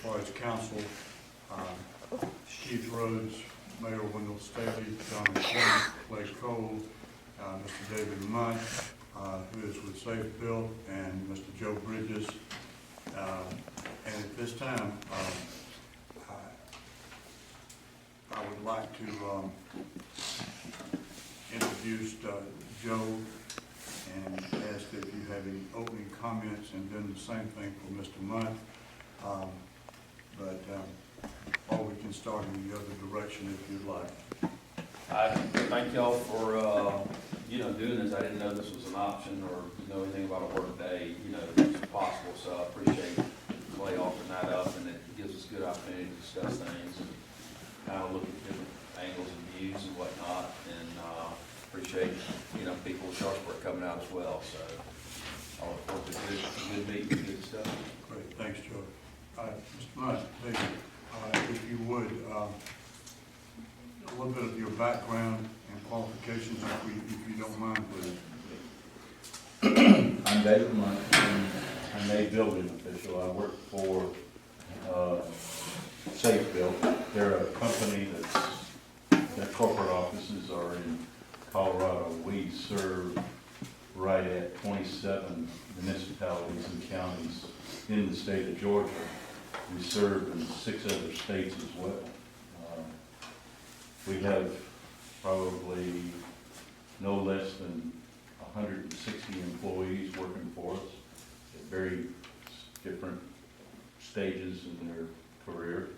far as council, Keith Rhodes, Mayor Wendell Staley, John McCormick, Clay Cole, Mr. David Munt, who is with Safe Build, and Mr. Joe Bridges. And at this time, I would like to introduce Joe and ask if you have any opening comments, and then the same thing for Mr. Munt. Or we can start in the other direction if you'd like. I thank y'all for, doing this. I didn't know this was an option or know anything about a work day, it's possible. So I appreciate Clay offering that up, and it gives us a good opportunity to discuss things and kind of look at different angles and views and whatnot. And appreciate, people in Sharpsburg coming out as well. So I look forward to a good meeting, good discussion. Great, thanks, Joe. Mr. Munt, David, if you would, a little bit of your background and qualifications, if you don't mind, please. I'm David Munt. I'm a building official. I work for Safe Build. They're a company their corporate offices are in Colorado. We serve right at 27 municipalities and counties in the state of Georgia. We serve in 6 other states as well. We have probably no less than 160 employees working for us at very different stages in their career.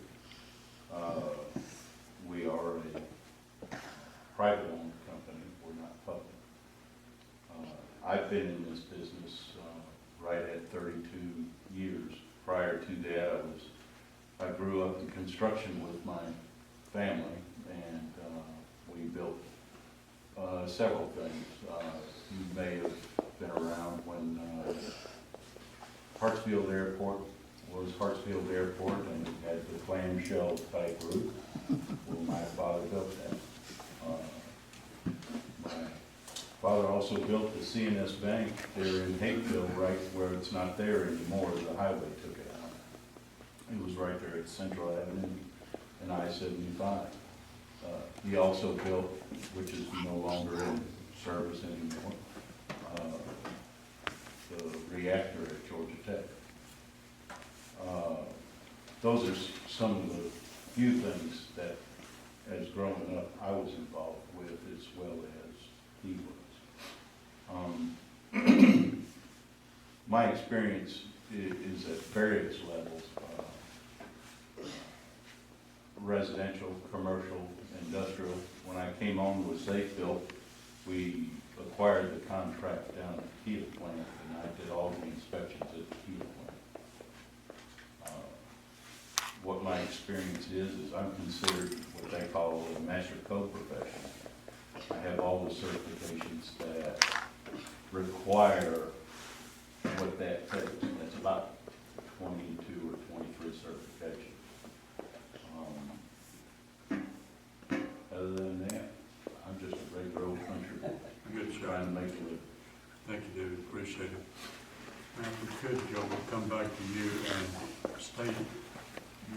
We are a private-owned company. We're not public. I've been in this business right at 32 years. Prior to that, I grew up in construction with my family, and we built several things. You may have been around when Hartsfield Airport was Hartsfield Airport, and it had the clamshell type roof. Well, my father built that. My father also built the CNS Bank there in Hateville, right where it's not there anymore. The highway took it out. It was right there at Central Avenue and I-75. He also built, which is no longer in service anymore, the reactor at Georgia Tech. Those are some of the few things that, as growing up, I was involved with as well as he was. My experience is at various levels. Residential, commercial, industrial. When I came on with Safe Built, we acquired the contract down at the Kia plant, and I did all the inspections at the Kia plant. What my experience is I'm considered what they call a master code professional. I have all the certifications that require what that takes. That's about 22 or 23 certifications. Other than that, I'm just a regular old country boy. Good job. Trying to make a living. Thank you, David. Appreciate it. Now, if we could, Joe, we'll come back to you and state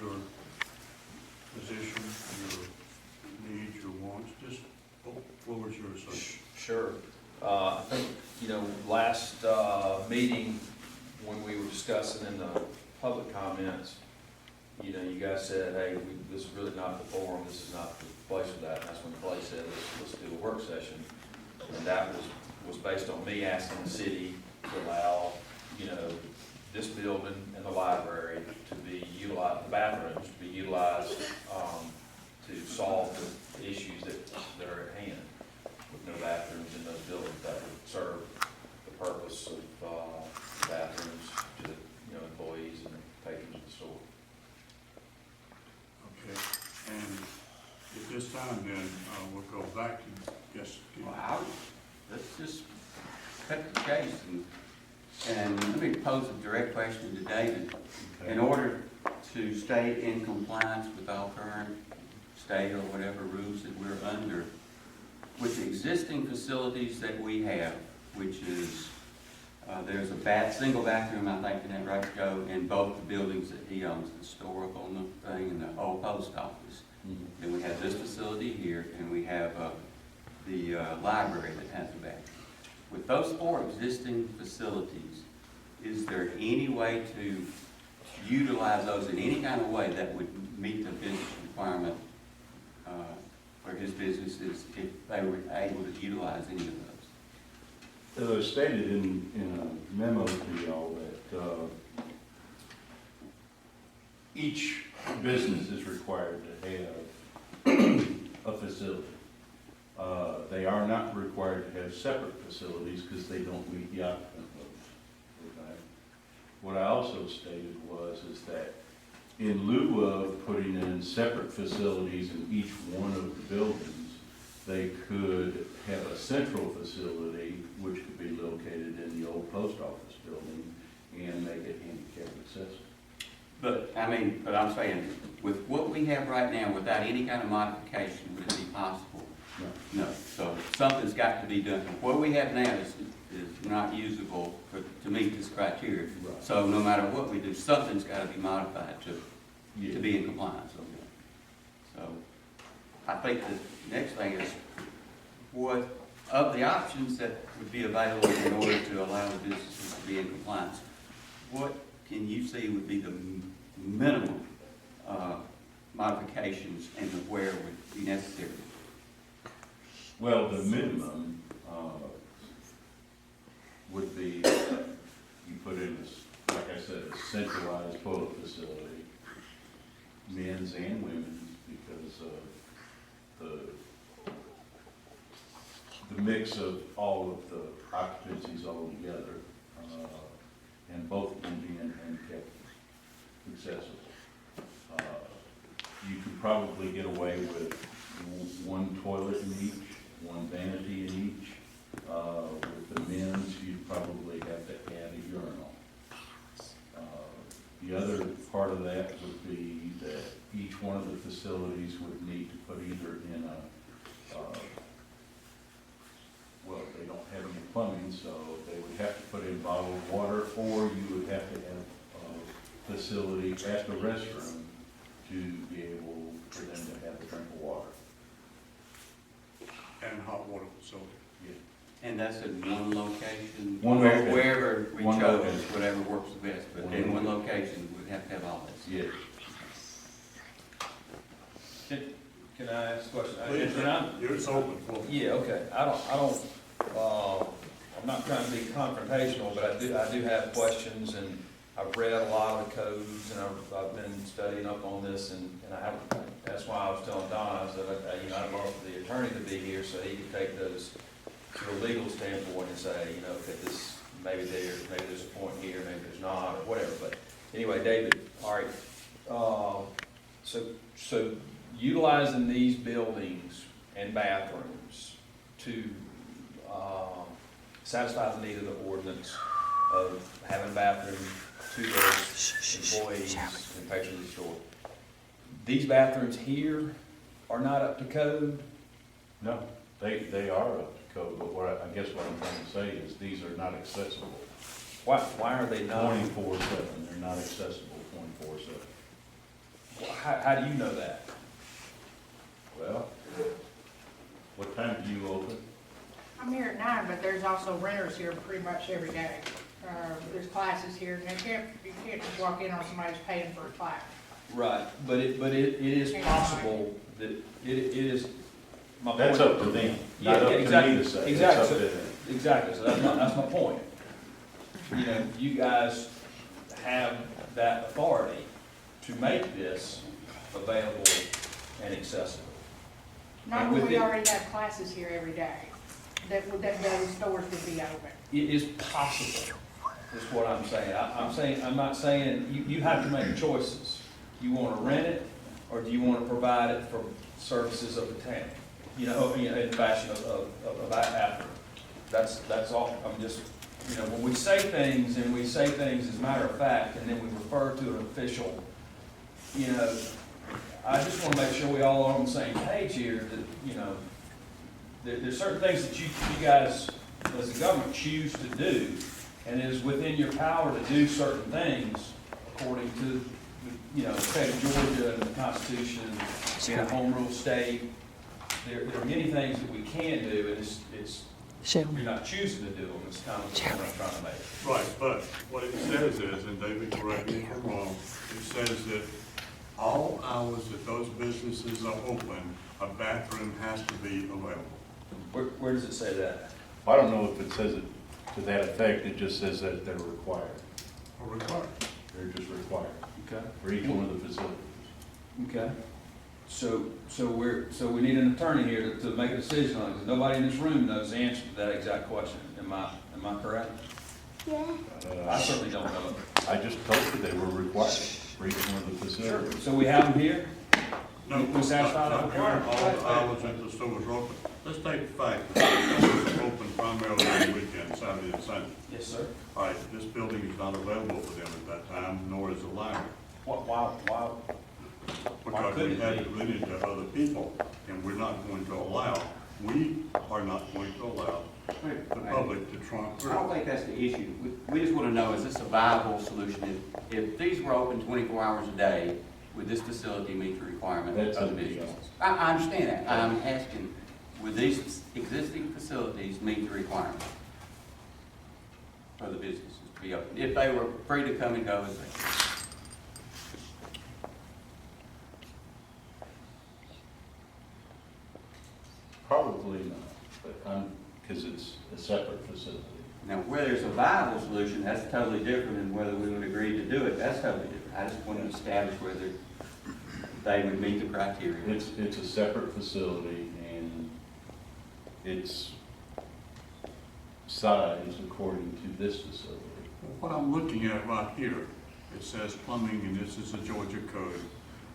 your position, your needs, your wants. Just, floor is yours, sir. Sure. I think, last meeting when we were discussing in the public comments, you guys said, hey, this is really not the forum, this is not the place for that. And that's when Clay said, let's do a work session. And that was based on me asking the city to allow, this building and the library to be utilized, the bathrooms to be utilized to solve the issues that are at hand. With no bathrooms in those buildings, that would serve the purpose of bathrooms to employees and patrons of the store. Okay. And at this time, then, we'll go back to, yes, Well, let's just cut the chase and let me pose a direct question to David. Okay. In order to stay in compliance with all current state or whatever rules that we're under, with the existing facilities that we have, which is There's single bathroom, I think, in that right, Joe, in both the buildings that he owns, the historical and the thing, and the old post office. Then we have this facility here, and we have the library that has a bathroom. With those 4 existing facilities, is there any way to utilize those in any kind of way that would meet the business requirement for his businesses if they were able to utilize any of those? As I stated in a memo to y'all that each business is required to have a facility. They are not required to have separate facilities because they don't meet the occupant loads. Okay? What I also stated is that in lieu of putting in separate facilities in each one of the buildings, they could have a central facility which could be located in the old post office building and make it handicap accessible. But I'm saying, with what we have right now, without any kind of modification, would it be possible? No. No. So something's got to be done. What we have now is not usable to meet this criteria. Right. So no matter what we do, something's got to be modified to be in compliance. Okay. So I think the next thing is, what of the options that would be available in order to allow the businesses to be in compliance, what can you see would be the minimum modifications and where would be necessary? Well, the minimum would be, you put in, like I said, a centralized toilet facility, men's and women's, because of the mix of all of the occupancies all together, and both of them being handicapped accessible. You could probably get away with one toilet in each, one vanity in each. With the men's, you'd probably have to add a urinal. The other part of that would be that each one of the facilities would need to put either in well, they don't have any plumbing, so they would have to put in bottled water, or you would have to have a facility at the restroom to be able for them to have a drink of water. And hot water facility. And that's in one location? One location. Wherever we One chose, location. whatever works the best, but in one location, we'd have to have all this. Yes. Can I ask a question? Please, it's open for me. Yeah, okay. I'm not trying to be confrontational, but I do have questions, and I've read a lot of the codes, and I've been studying up on this, and I haven't, that's why I was telling Don, I said, I'd love for the attorney to be here so he could take those to a legal standpoint and say, okay, this, maybe there's a point here, maybe there's not, or whatever. But anyway, David, all right, so utilizing these buildings and bathrooms to satisfy the need of the ordinance of having a bathroom to those employees and patrons of the store. These bathrooms here are not up to code? No, they are up to code, but I guess what I'm trying to say is these are not accessible. Why are they not? 24/7, they're not accessible 24/7. How do you know that? Well, what time do you open? I'm here at 9, but there's also renters here pretty much every day. There's classes here, and you can't just walk in on somebody who's paying for a class. Right, but it is possible that it is. My point. That's up to them, Yeah, not up to exactly, me to say. exactly. It's up to them. Exactly, so that's my point. You guys have that authority to make this available and accessible. Not And when with we it- already have classes here every day, that those stores would be open. It is possible, is what I'm saying. I'm not saying, you have to make choices. You want to rent it, or do you want to provide it for services of the town? In fashion of after. That's all. I'm just, when we say things, and we say things as a matter of fact, and then we refer to an official, I just want to make sure we all are on the same page here, that, there's certain things that you guys, as the government, choose to do, and it is within your power to do certain things according to, the state of Georgia and the Constitution, being a home rule state. There are many things that we can do, and it's, you're not choosing to do them, it's kind of the point I'm trying to make. Right, but what it says is, and David, correct me if I'm wrong, it says that all hours that those businesses are open, a bathroom has to be available. Where does it say that? I don't know if it says it to that effect, it just says that they're required. Or required. They're just required Okay. for each one of the facilities. Okay. So we need an attorney here to make a decision on it, because nobody in this room knows the answer to that exact question. Am I correct? I certainly don't know. I just told you they were required for each one of the facilities. So we have them here? No, We satisfied not that during requirement? all the hours that the stores are open. Let's take the fact that the stores are open primarily on the weekend, Saturday and Sunday. Yes, sir. All right, this building is not available for them at that time, nor is the library. Why? Because couldn't we it had be? to limit it to other people, and we are not going to allow the public to trump I don't through. think that's the issue. We just want to know, is this a viable solution? If these were open 24 hours a day, would this facility meet the requirement That's of the up to business? y'all. I understand that. I'm asking, would these existing facilities meet the requirement for the businesses to be open? If they were free to come and go as they choose? Probably not, but because it's a separate facility. Now, where there's a viable solution, that's totally different than whether we would agree to do it. That's totally different. I just want to establish whether they would meet the criteria. It's a separate facility and it's sized according to this facility. What I'm looking at right here, it says plumbing, and this is a Georgia code,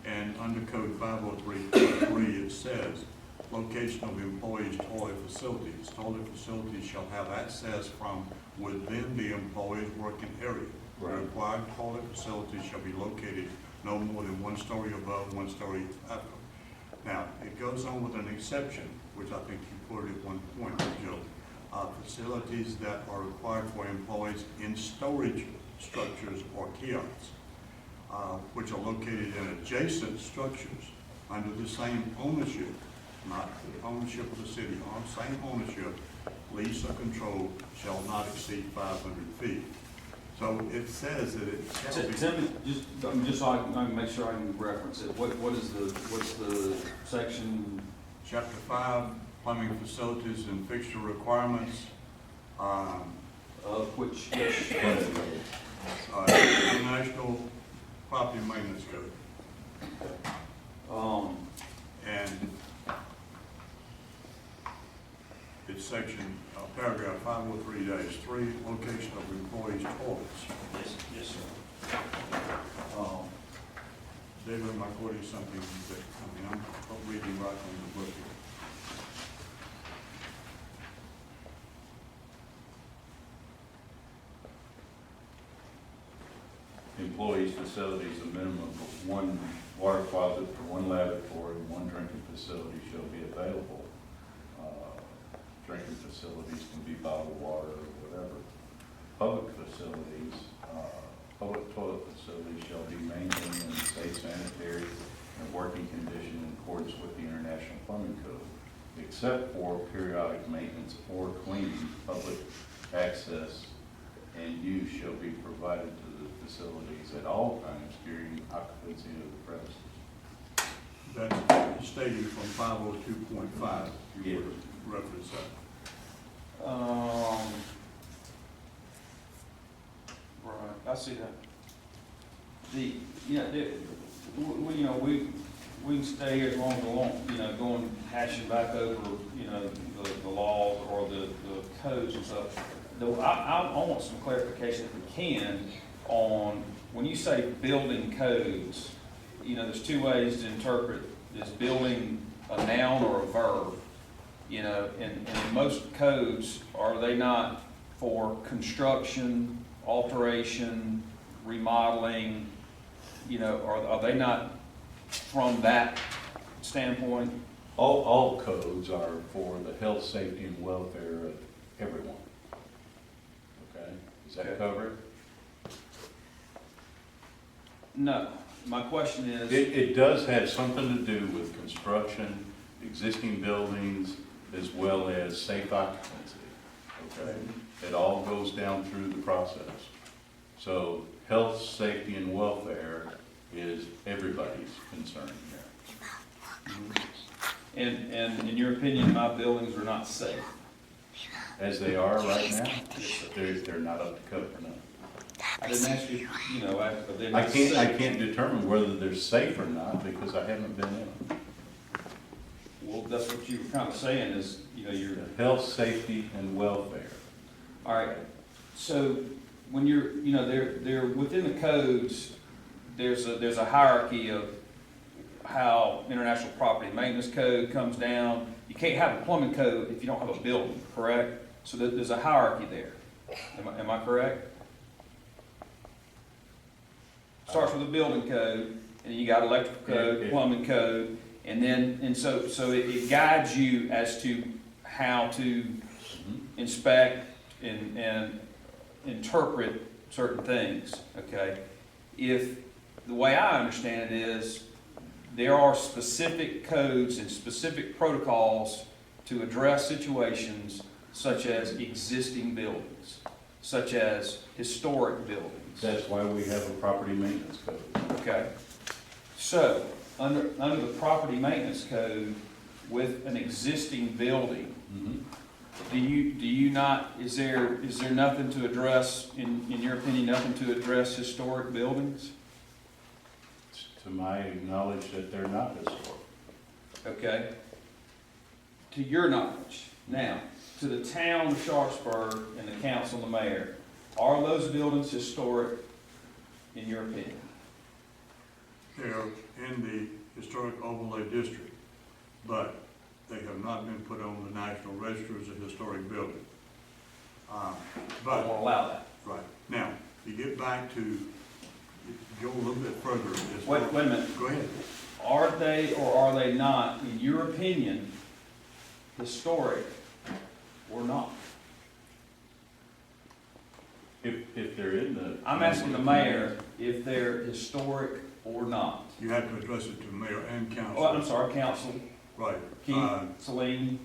and under code 503.3, it says, location of employees' toilet facilities. Toilet facilities shall have access from within the employee's working area. The Right. required toilet facilities shall be located no more than 1 story above, 1 story after. Now, it goes on with an exception, which I think you put at one point, Joe. Facilities that are required for employees in storage structures or kiosks, which are located in adjacent structures under the same ownership, not the ownership of the city, on same ownership, lease or control shall not exceed 500 feet. So it says that it shall be. Tell me, just so I can make sure I can reference it, what's the section? Chapter 5, plumbing facilities and fixture requirements, Of which, International Property Maintenance Code. And it's section, paragraph 503-3, location of employees' toilets. yes, sir. David, am I quoting something that, I'm reading right from the book here. Employees' facilities, a minimum of 1 water closet for 1 lavatory, 1 drinking facility shall be available. Drinking facilities can be bottled water or whatever. Public facilities, public toilet facilities shall be maintained in a safe, sanitary, and working condition in accordance with the International Plumbing Code, except for periodic maintenance or cleaning. Public access and use shall be provided to the facilities at all times during occupancy of the premises. That's stated from 502.5. You Yeah. would reference that. Right, I see that. We can stay here as long as we want, going hashing back over, the laws or the codes and stuff. Though I want some clarification if we can on, when you say building codes, there's 2 ways to interpret this: building a noun or a verb. And in most codes, are they not for construction, alteration, remodeling, are they not from that standpoint? All codes are for the health, safety, and welfare of everyone. Okay? Does that Okay. cover it? No, my question is. It does have something to do with construction, existing buildings, as well as safe occupancy, okay? It all goes down through the process. So health, safety, and welfare is everybody's concern here. And in your opinion, my buildings are not safe? As they are right now, they're not up to code, no. I didn't ask you, you know, I didn't. I can't determine whether they're safe or not because I haven't been in them. Well, that's what you were kind of saying is, you know, you're, Health, safety, and welfare. all right. So when you're, you know, they're within the codes, there's a hierarchy of how international property maintenance code comes down. You can't have a plumbing code if you don't have a building, correct? So there's a hierarchy there. Am I correct? Starts with a building code, and you got electrical code, plumbing code, and so it guides you as to how to inspect and interpret certain things, okay? If, the way I understand it is, there are specific codes and specific protocols to address situations such as existing buildings, such as historic buildings. That's why we have a property maintenance code. Okay, so, under the property maintenance code, with an existing building, do you not, is there nothing to address, in your opinion, nothing to address historic buildings? To my knowledge that they're not historic. Okay? To your knowledge, now, to the town of Sharpsburg and the council and the mayor, are those buildings historic, in your opinion? They're in the historic overlay district, but they have not been put on the National Register as a historic building. I But, won't allow that. right, now, you get back to, go a little bit further. Wait a minute. Go ahead. Are they or are they not, in your opinion, historic or not? If they're in the. I'm asking the mayor if they're historic or not. You have to address it to mayor and council. Oh, I'm sorry, council, Right. Keith, Celine,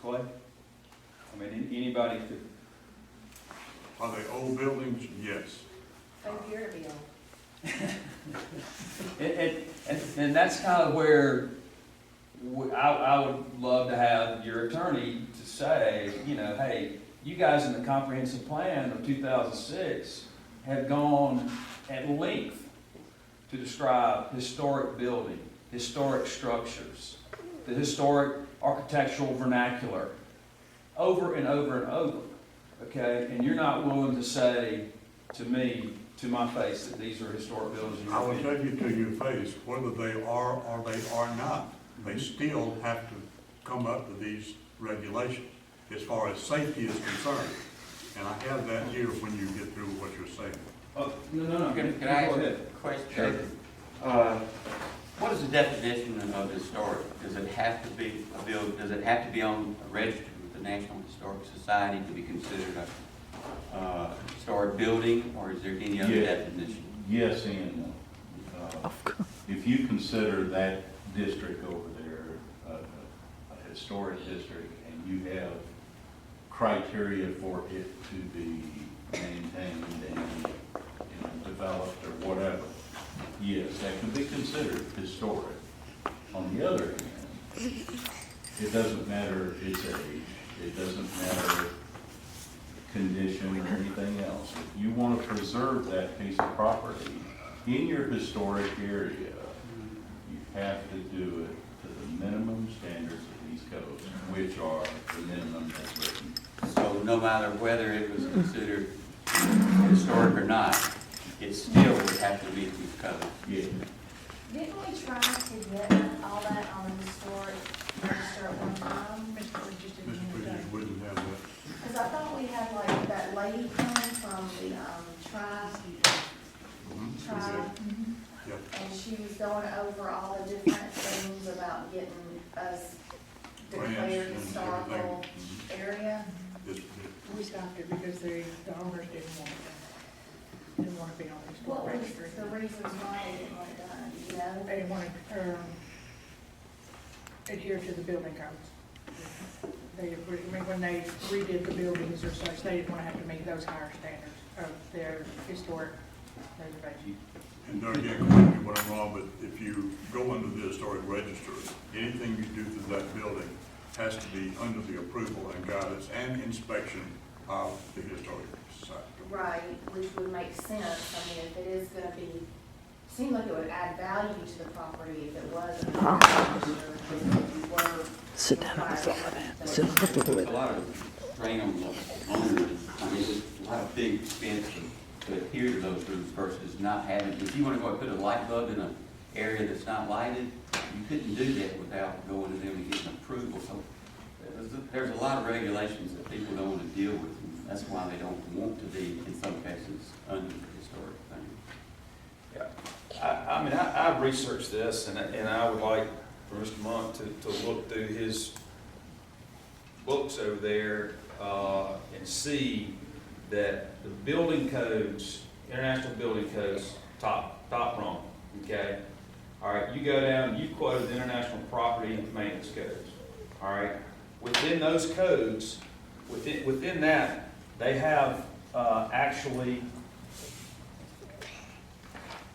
Clay? I mean, anybody could, Are they old buildings? Yes. They appear to be old. and that's kind of where I would love to have your attorney to say, you know, hey, you guys in the comprehensive plan of 2006 have gone at length to describe historic building, historic structures, the historic architectural vernacular, over and over and over, okay? And you're not willing to say to me, to my face, that these are historic buildings in your I will opinion. tell you to your face, whether they are or they are not, they still have to come up to these regulations as far as safety is concerned. And I have that here when you get through what you're saying. No, Can go I ask ahead. a question? What is the definition of historic? Does it have to be does it have to be on a register with the National Historic Society to be considered a historic building, or is there any other Yeah. definition? Yes and no. If you consider that district over there a historic district, and you have criteria for it to be maintained and developed or whatever, yes, that can be considered historic. On the other hand, it doesn't matter its age, it doesn't matter condition or anything else. If you want to preserve that piece of property in your historic area, you have to do it to the minimum standards of these codes, which are the minimum that's written. So no matter whether it was considered historic or not, it still would have to meet these codes. Yeah. Didn't we try to get all that on the historic register at one time? Mr. Bridges wouldn't have that. Because I thought we had like that lady coming from the tribe, Yep. and she was going over all the different things about getting us declared Grants and historical everything. area. This- We stopped it because the owners didn't want it. Didn't want to be on the historic What was registry. the reasons why they didn't want it done, you know? They didn't want to adhere to the building codes. They, I mean, when they redid the buildings or such, they didn't want to have to meet those higher standards of their historic preservation. And don't again, correct me when I'm wrong, but if you go under the historic register, anything you do to that building has to be under the approval and guidance and inspection of the historic society. Right, which would make sense, I mean, if it is gonna be, seemed like it would add value to the property if it wasn't. Sit down on the floor. There's a lot of drain on the owner. I mean, it's a lot of big expense to adhere to those rules versus not having. If you want to go and put a light bulb in an area that's not lighted, you couldn't do that without going to them and getting approval. So there's a lot of regulations that people don't want to deal with. And that's why they don't want to be, in some cases, under the historic thing. Yeah, I mean, I've researched this, and I would like for Mr. Monk to look through his books over there, and see that the building codes, international building codes, top rung, okay? All right, you go down, you quoted the international property maintenance codes, all right? Within those codes, within that, they have actually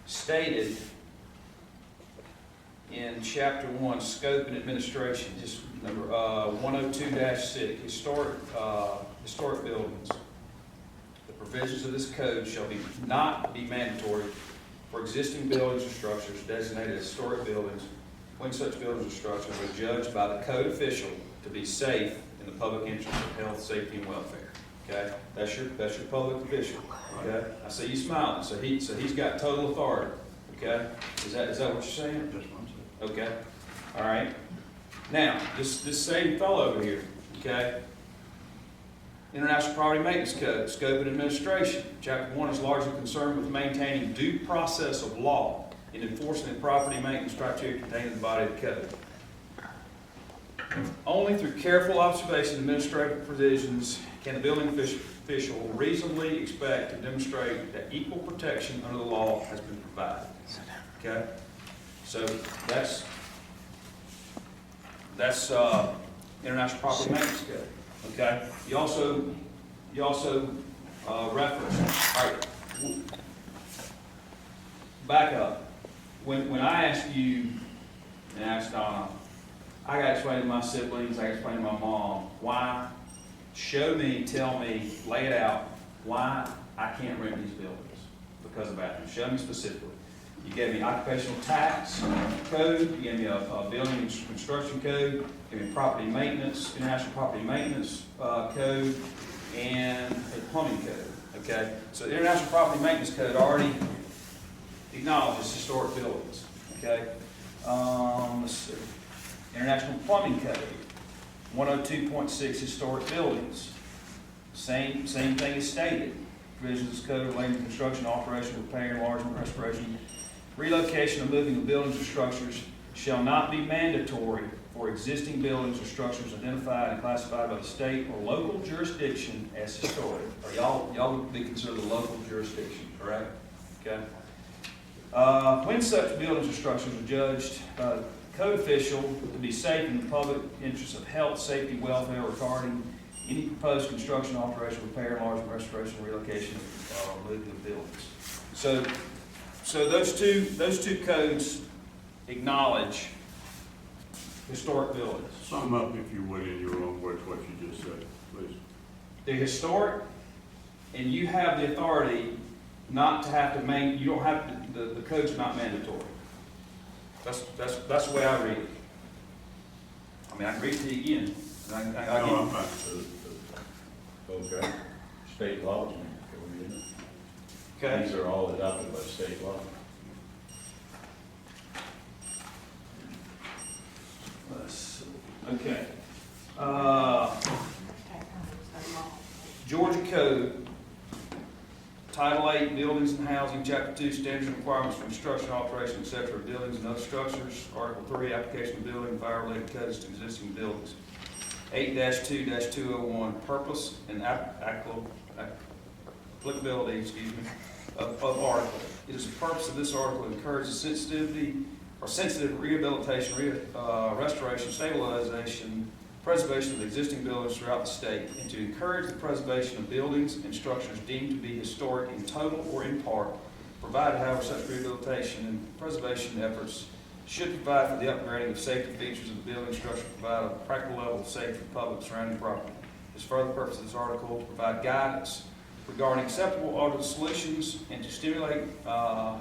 stated in chapter 1, scope and administration, just number 102-6, historic buildings. The provisions of this code shall not be mandatory for existing buildings or structures designated as historic buildings when such buildings or structures are judged by the code official to be safe in the public interest of health, safety, and welfare. Okay, that's your public official. Okay, I see you smiling. So he's got total authority. Okay, is that what you're saying? That's what I'm saying. Okay, all right. Now, this same fellow over here, okay? International Property Maintenance Code, Scope and Administration. Chapter 1 is largely concerned with maintaining due process of law in enforcing the property maintenance criteria contained in the body of the code. Only through careful observation of administrative provisions can the building official reasonably expect to demonstrate that equal protection under the law has been provided. Okay? So that's International Property Maintenance Code. Okay? You also reference, all right, back up. When I asked you and asked Donna, I got to explain to my siblings, I got to explain to my mom, why, show me, tell me, lay it out, why I can't rent these buildings because of bathrooms. Show me specifically. You gave me occupational tax code, you gave me a building and construction code, you gave me property maintenance, international property maintenance code, and a plumbing code, okay? So the international property maintenance code already acknowledges historic buildings, okay? Let's see. International plumbing code, 102.6 historic buildings. Same thing is stated. Provisions of this code relating to construction, alteration, repair, enlargement, restoration, relocation, or moving of buildings or structures shall not be mandatory for existing buildings or structures identified and classified by the state or local jurisdiction as historic. Or y'all would be considered a local jurisdiction, correct? Okay. When such buildings or structures are judged by the code official to be safe in the public interest of health, safety, welfare, regarding any proposed construction, alteration, repair, enlargement, restoration, relocation, or moving of buildings. So those two codes acknowledge historic buildings. Sum up, if you would, in your own words, what you just said, please. They're historic, and you have the authority not to have to you don't have to, the code's not mandatory. That's the way I read it. I mean, I can read it to you again. No, I'm fine. Okay. State law is mandatory, isn't it? Okay. These are all adopted by state law. Let's see. Okay. Georgia Code, Title 8, Buildings and Housing, Chapter 2, Standards and Requirements for Construction, Alteration, etc. of Buildings and Other Structures, Article 3, Application of Building, Fire-related codes to existing buildings. 8-2-201, purpose and applicability, of article. It is the purpose of this article to encourage the sensitive rehabilitation, restoration, stabilization, preservation of the existing buildings throughout the state, and to encourage the preservation of buildings and structures deemed to be historic in total or in part, provided however such rehabilitation and preservation efforts should provide for the upgrading of safety features of the building structure, provide a practical level of safety for public surrounding property. It is further the purpose of this article to provide guidance regarding acceptable audit solutions and to stimulate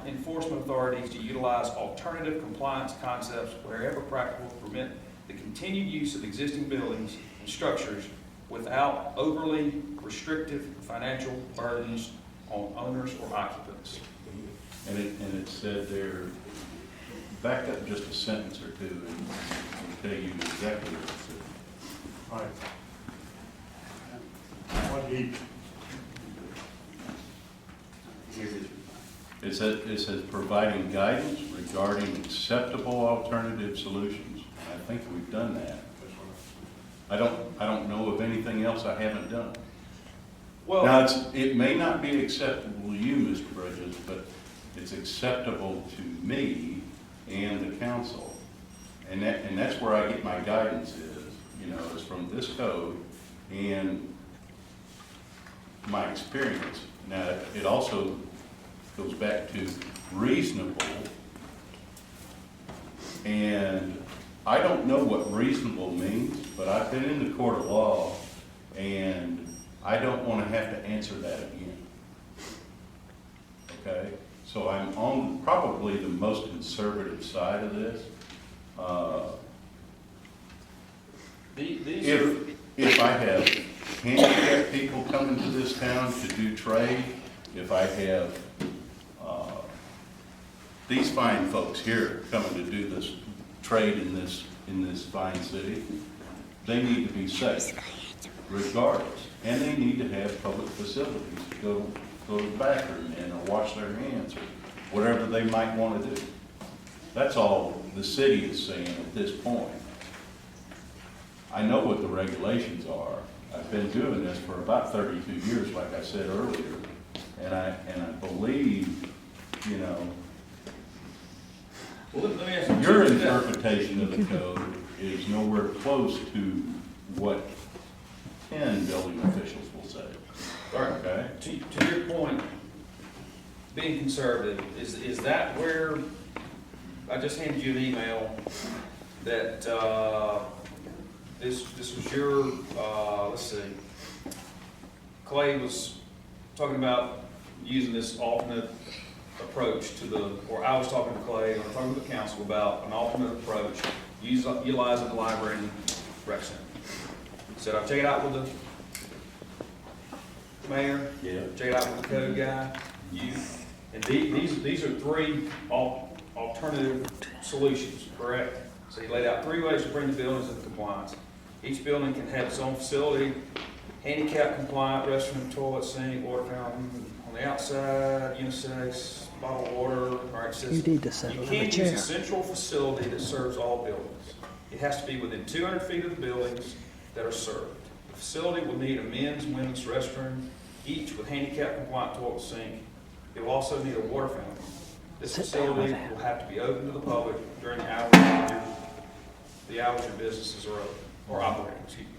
enforcement authorities to utilize alternative compliance concepts wherever practical to permit the continued use of existing buildings and structures without overly restrictive financial burdens on owners or occupants. And it said there, back up just a sentence or two and I'll tell you exactly what it said. All right. What he, It says providing guidance regarding acceptable alternative solutions. I think we've done that. I don't know of anything else I haven't done. Well, Now, it may not be acceptable to you, Mr. Bridges, but it's acceptable to me and the council. And that's where I get my guidance is from this code and my experience. Now, it also goes back to reasonable, and I don't know what reasonable means, but I've been in the court of law, and I don't want to have to answer that again. Okay? So I'm on probably the most conservative side of this. If I have handicapped people coming to this town to do trade, if I have these fine folks here coming to do this trade in this fine city, they need to be safe regardless. And they need to have public facilities to go to the bathroom in or wash their hands or whatever they might want to do. That's all the city is saying at this point. I know what the regulations are. I've been doing this for about 32 years, like I said earlier. And I believe, well, let me ask you. your interpretation of the code is nowhere close to what 10 building officials will say. All right. Okay? To your point, being conservative, is that where, I just handed you an email that, this was your, let's see, Clay was talking about using this alternate approach to or I was talking to Clay, or talking to the council about an alternate approach, utilizing the library and rec center. Said, I'll check it out with the mayor, check it out with the code guy, you, and these are three alternative solutions, correct? So he laid out 3 ways to bring the buildings into compliance. Each building can have its own facility, handicap compliant, restroom, toilet, sink, water fountain, on the outside, unisex, bottled water. All right, it says, You need to settle you in can't the use chair. a central facility that serves all buildings. It has to be within 200 feet of the buildings that are served. The facility will need a men's and women's restroom, each with handicap compliant toilet sink. It will also need a water fountain. This Sit down facility with that. will have to be open to the public during the hours your businesses are open, or operating, excuse me.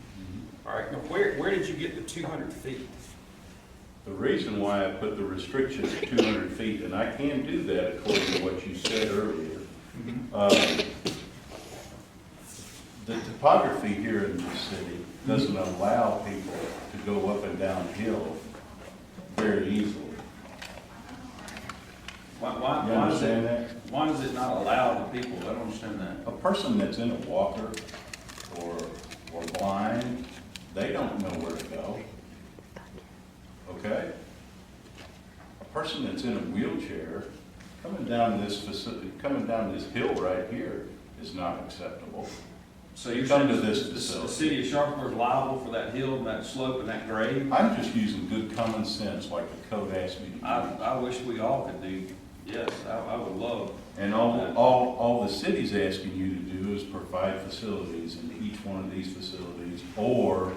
All right, now where did you get the 200 feet? The reason why I put the restriction at 200 feet, and I can do that according to what you said earlier. The topography here in this city doesn't allow people to go up and down hill very easily. You understand that? Why does it not allow the people? I don't understand that. A person that's in a walker or blind, they don't know where to go. Okay? A person that's in a wheelchair, coming down this hill right here is not acceptable. So you're Come saying to this the facility. city of Sharpsburg is liable for that hill and that slope and that grade? I'm just using good common sense like the code asks me to do. I wish we all could do Yes, I would love. And all the city's asking you to do is provide facilities in each one of these facilities, or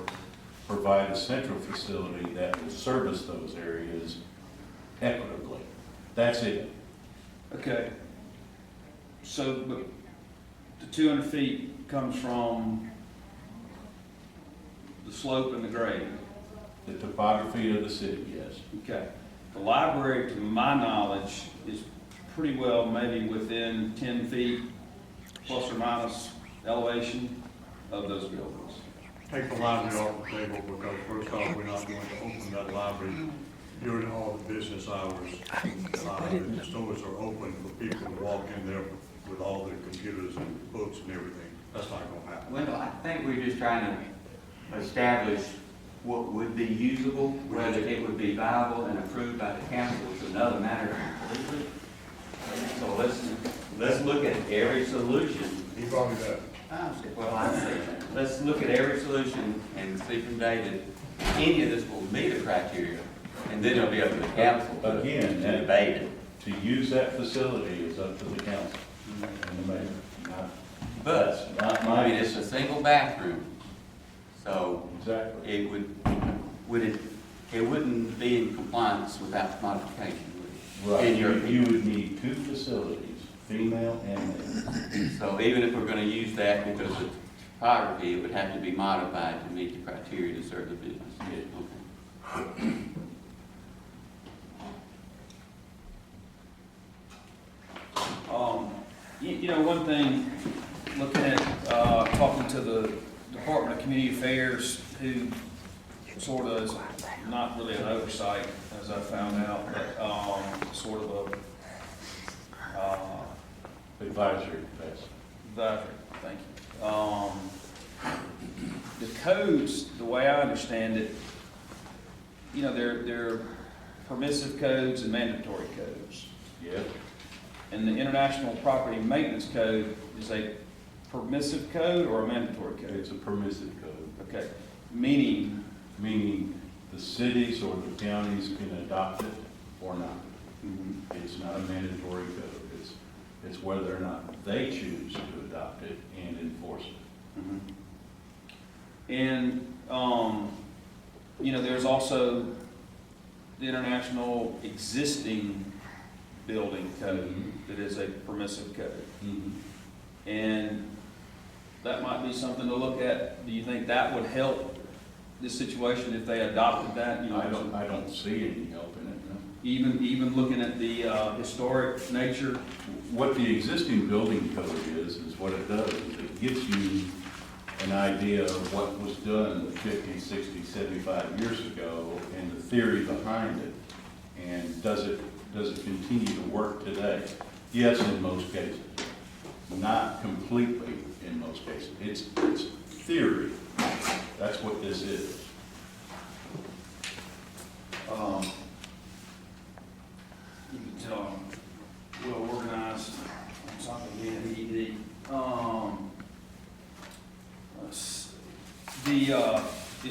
provide a central facility that will service those areas equitably. That's it. Okay. So, but the 200 feet comes from the slope and the grade? The topography of the city, yes. Okay. The library, to my knowledge, is pretty well maybe within 10 feet plus or minus elevation of those buildings. Take the library off the table, because first off, we're not going to open that library during all the business hours. The stores are open for people to walk in there with all their computers and books and everything. That's not gonna happen. Well, I think we're just trying to establish what would be usable, whether it would be viable and approved by the council is another matter completely. So let's look at every solution. He brought it up. Well, I see. Let's look at every solution and see from David, any of this will meet the criteria, and then it'll be up to the council to Again, debate it. to use that facility is up to the council and the mayor. But, That's not I mean, my, it's a single bathroom, so exactly. it wouldn't be in compliance without modification, would it? Right, In your you opinion. would need two facilities, female and male. So even if we're gonna use that because of topography, it would have to be modified to meet the criteria to serve the business. Okay. You know, one thing, looking at, talking to the Department of Community Affairs, who sort of is not really an oversight, as I found out, but, sort of a, Advisory, yes. advisory, thank you. The codes, the way I understand it, you know, they're permissive codes and mandatory codes. Yes. And the International Property Maintenance Code is a permissive code or a mandatory code? It's a permissive code, Okay, meaning, the cities or the counties can adopt it or not. It's not a mandatory code. It's whether or not they choose to adopt it and enforce it. and, you know, there's also the International Existing Building Code that is a permissive code. And that might be something to look at. Do you think that would help this situation if they adopted that? You know, I don't see any help in it, no. even looking at the historic nature. What the existing building code is what it does, is it gives you an idea of what was done 50, 60, 75 years ago and the theory behind it. And does it continue to work today? Yes, in most cases. Not completely in most cases. It's theory. That's what this is. You can tell I'm well organized on something being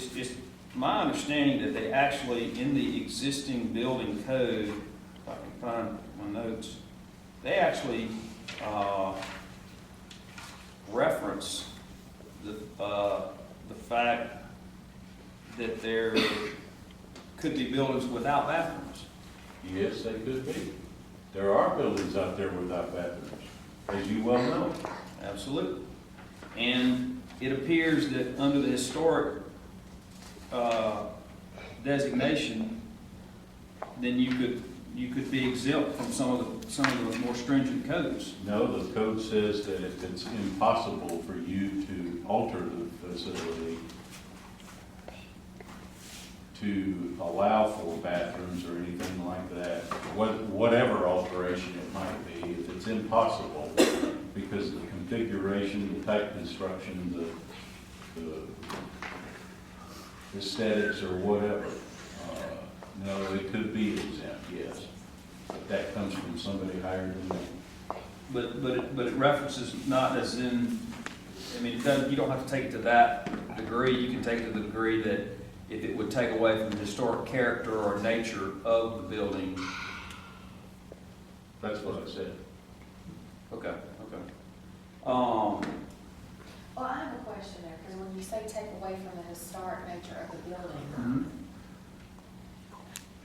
it's my understanding that they actually, in the existing building code, if I can find my notes, they actually, reference the fact that there could be buildings without bathrooms. Yes, they could be. There are buildings out there without bathrooms, as you well know. Absolutely. And it appears that under the historic designation, then you could be exempt from some of the more stringent codes. No, the code says that if it's impossible for you to alter the facility to allow for bathrooms or anything like that, whatever alteration it might be, if it's impossible because of the configuration, the type construction, the aesthetics or whatever, no, it could be exempt, yes. But that comes from somebody higher than me. But it references not as in, I mean, you don't have to take it to that degree. You can take it to the degree that if it would take away from the historic character or nature of the building, That's what I said. Okay, okay. Well, I have a question there, because when you say take away from the historic nature of the building,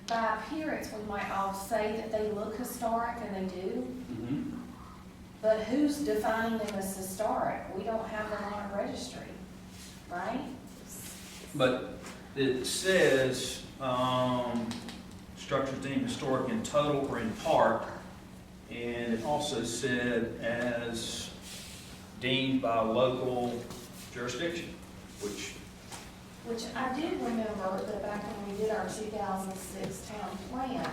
by appearance, we might all say that they look historic, and they do, but who's defining them as historic? We don't have them on a registry, right? But it says, structures deemed historic in total or in part, and it also said as deemed by local jurisdiction, which, Which I do remember that back when we did our 2006 town plan,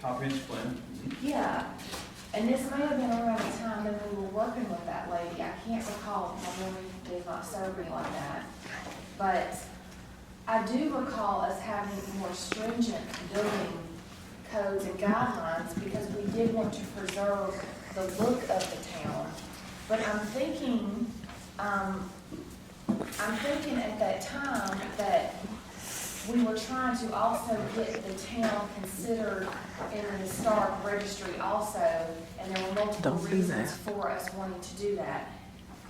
comprehensive plan. yeah, and this may have been around the time that we were working with that lady. I can't recall, my memory does not serve me like that. But I do recall us having more stringent building codes and guidelines because we did want to preserve the look of the town. But I'm thinking at that time that we were trying to also get the town considered in the historic registry also, and there were multiple reasons for us wanting to do that.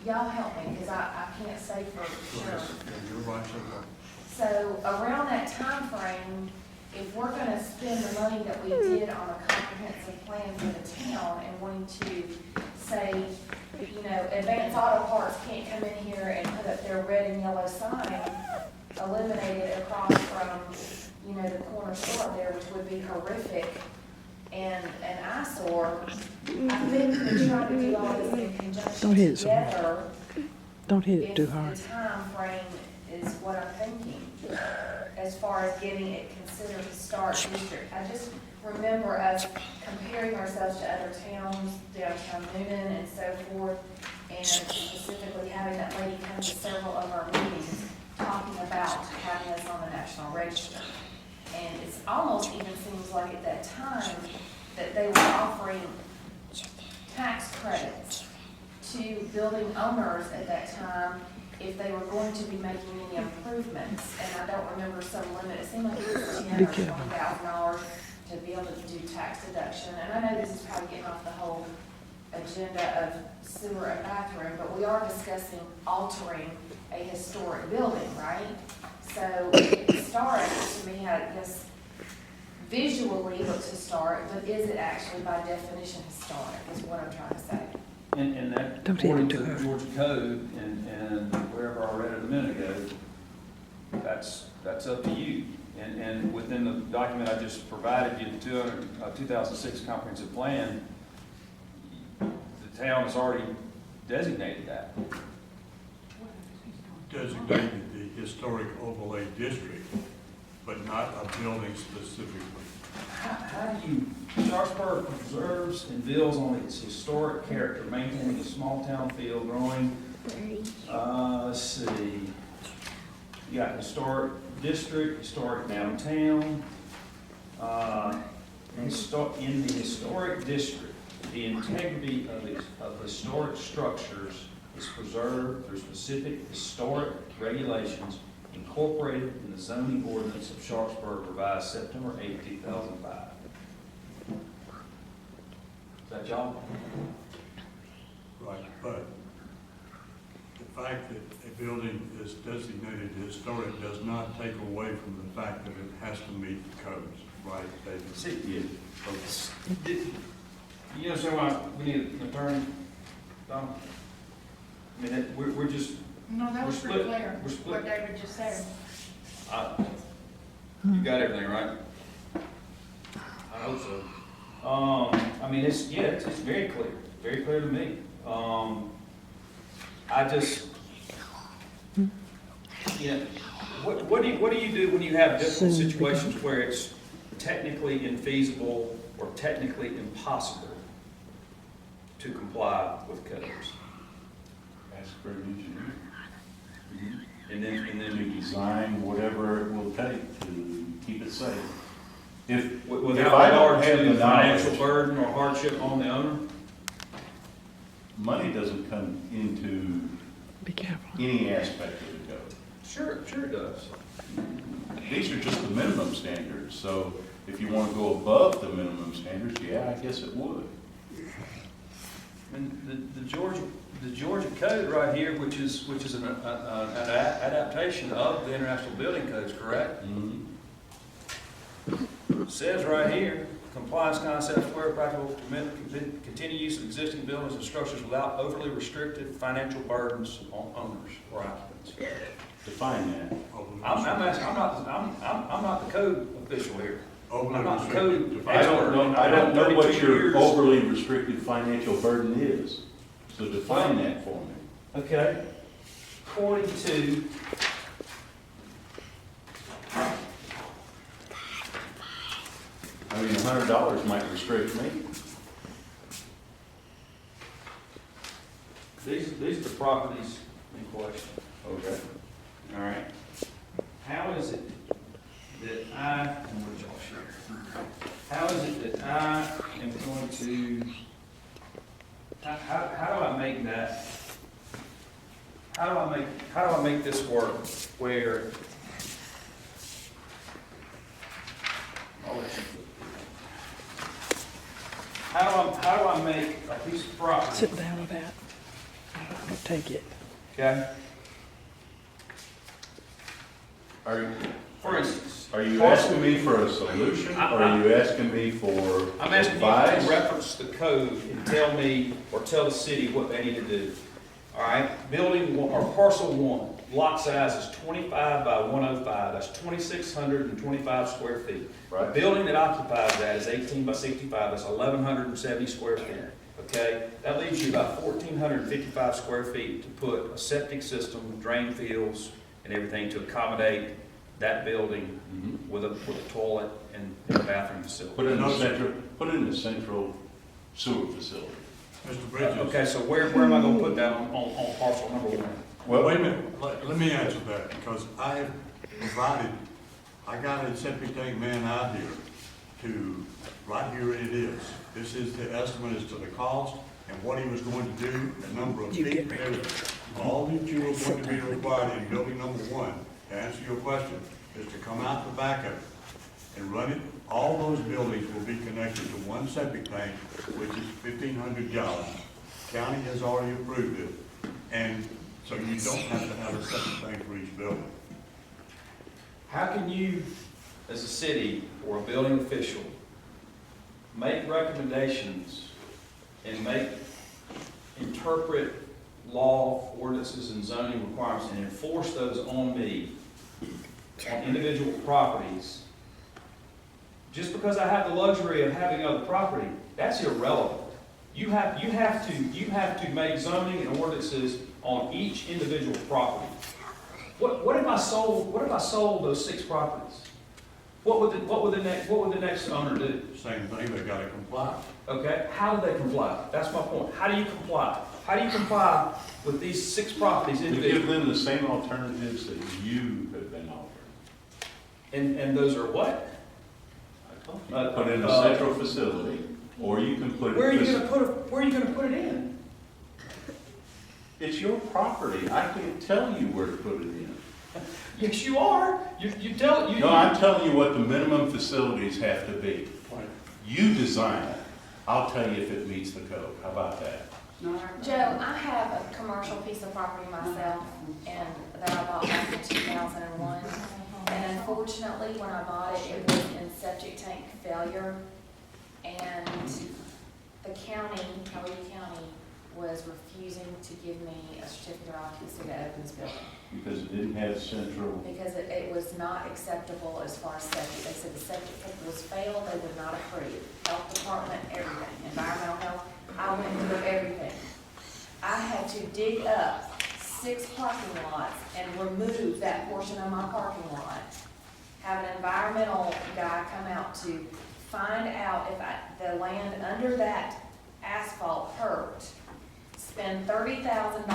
Y'all help me, because I can't say for sure. You're right, so far. So around that time frame, if we're gonna spend the money that we did on a comprehensive plan for the town and wanting to say, you know, Advanced Auto Parts can't come in here and put up their red and yellow sign, eliminate it across from, you know, the corner store up there, which would be horrific and an eyesore. I think we're trying to do all this in conjunction together. Don't hit it If too hard. the time frame is what I'm thinking, as far as getting it considered historic district. I just remember us comparing ourselves to other towns, downtown Newnan and so forth, and specifically having that lady come to several of our meetings, talking about having us on the National Register. And it's almost even seems like at that time that they were offering tax credits to building owners at that time if they were going to be making any improvements. And I don't remember some limit, it seemed like it was $10,000 or $20,000 to be able to do tax deduction. And I know this is probably getting off the whole agenda of sewer and bathroom, but we are discussing altering a historic building, right? So historic to me, I guess, visually looks historic, but is it actually by definition historic, is what I'm trying to say. And that, Don't hit it according too to the hard. Georgia code and wherever I read it a minute ago, that's up to you. And within the document I just provided you, the 2006 comprehensive plan, the town has already designated that. Designated the historic overlay district, but not a building specifically. How do you, Sharpsburg preserves and builds on its historic character, maintaining a small town feel, growing, let's see. You got historic district, historic downtown. In the historic district, the integrity of historic structures is preserved through specific historic regulations incorporated in the zoning ordinance of Sharpsburg revised September 8, 2005. Is that y'all? Right, but the fact that a building is designated historic does not take away from the fact that it has to meet the codes, right, David? See, you understand why we need an attorney, Don? I mean, we're just, No, that was We're pretty split. clear, We're split. what David just said. you got everything, right? I hope so. I mean, it's very clear to me. I just, what do you do when you have difficult situations where it's technically infeasible or technically impossible to comply with codes? Ask for an engineer And then to design whatever it will take to keep it safe. If without I don't regard have to the financial knowledge, burden or hardship on the owner? money doesn't come into Be careful. any aspect of the code. Sure it does. These are just the minimum standards, so if you want to go above the minimum standards, yeah, I guess it would. And the Georgia code right here, which is an adaptation of the international building codes, correct? Mhm. Says right here, compliance concepts where practical continue use of existing buildings and structures without overly restricted financial burdens on owners or occupants. Define that. I'm asking, I'm not the code official here. Overly I'm not the restricted. code. I don't know what 32 your years. overly restricted financial burden is, so define that for me. Okay. According to I mean, $100 might restrict me. these are the properties in question. Okay. All right. How is it that and what y'all share? How is it that I am going to, how do I make that, how do I make this work where, I'll let you- how do I make a piece of property, Sit down with that. I'll take it. okay? Are instance, you asking me for a solution, or are you asking me for I'm asking you advice? to reference the code and tell me, or tell the city what they need to do. All right, building one, or parcel one, lot size is 25 by 105, that's 2,625 square feet. The Right. building that occupies that is 18 by 65, that's 1,170 square feet, okay? That leaves you about 1,455 square feet to put a septic system, drain fields, and everything to accommodate that building Mhm. with a toilet and a bathroom facility. Put in a central sewer facility. Mr. Bridges. Okay, so where am I gonna put that on parcel number one? Well, wait a minute, let me answer that, because I have provided, I got a septic tank man out here to, right here it is. This is the estimate as to the cost and what he was going to do, the number of You feet, get me. everything. All that you are going to be required in building number one, to answer your question, is to come out the back of it and run it. All those buildings will be connected to one septic tank, which is 1,500 gallons. County has already approved it, and so you don't have to have a septic tank for each building. How can you, as a city or a building official, make recommendations and interpret law, ordinances, and zoning requirements and enforce those on me, on individual properties, just because I have the luxury of having other property? That's irrelevant. You have to make zoning and ordinances on each individual property. What if I sold those 6 properties? What would the next owner do? Same thing, they gotta comply. Okay, how do they comply? That's my point. How do you comply? How do you comply with these 6 properties We give individually? them the same alternatives that you have been offered. And those are what? I told you, put in a central facility, or you can put it. Where are you gonna put it in? It's your property. I can't tell you where to put it in. Yes, you are. You tell you. No, I'm telling you what the minimum facilities have to be. You design it. I'll tell you if it meets the code. How about that? Joe, I have a commercial piece of property myself, and that I bought back in 2001. And unfortunately, when I bought it, it was in septic tank failure. And the county, Coweta County, was refusing to give me a certificate of occupancy to open this building. Because it didn't have central. Because it was not acceptable as far as septic. They said the septic tank was failed, they would not approve. Health department, everything, environmental health, I went through everything. I had to dig up 6 parking lots and remove that portion of my parking lot. Have an environmental guy come out to find out if the land under that asphalt hurt. Spend $30,000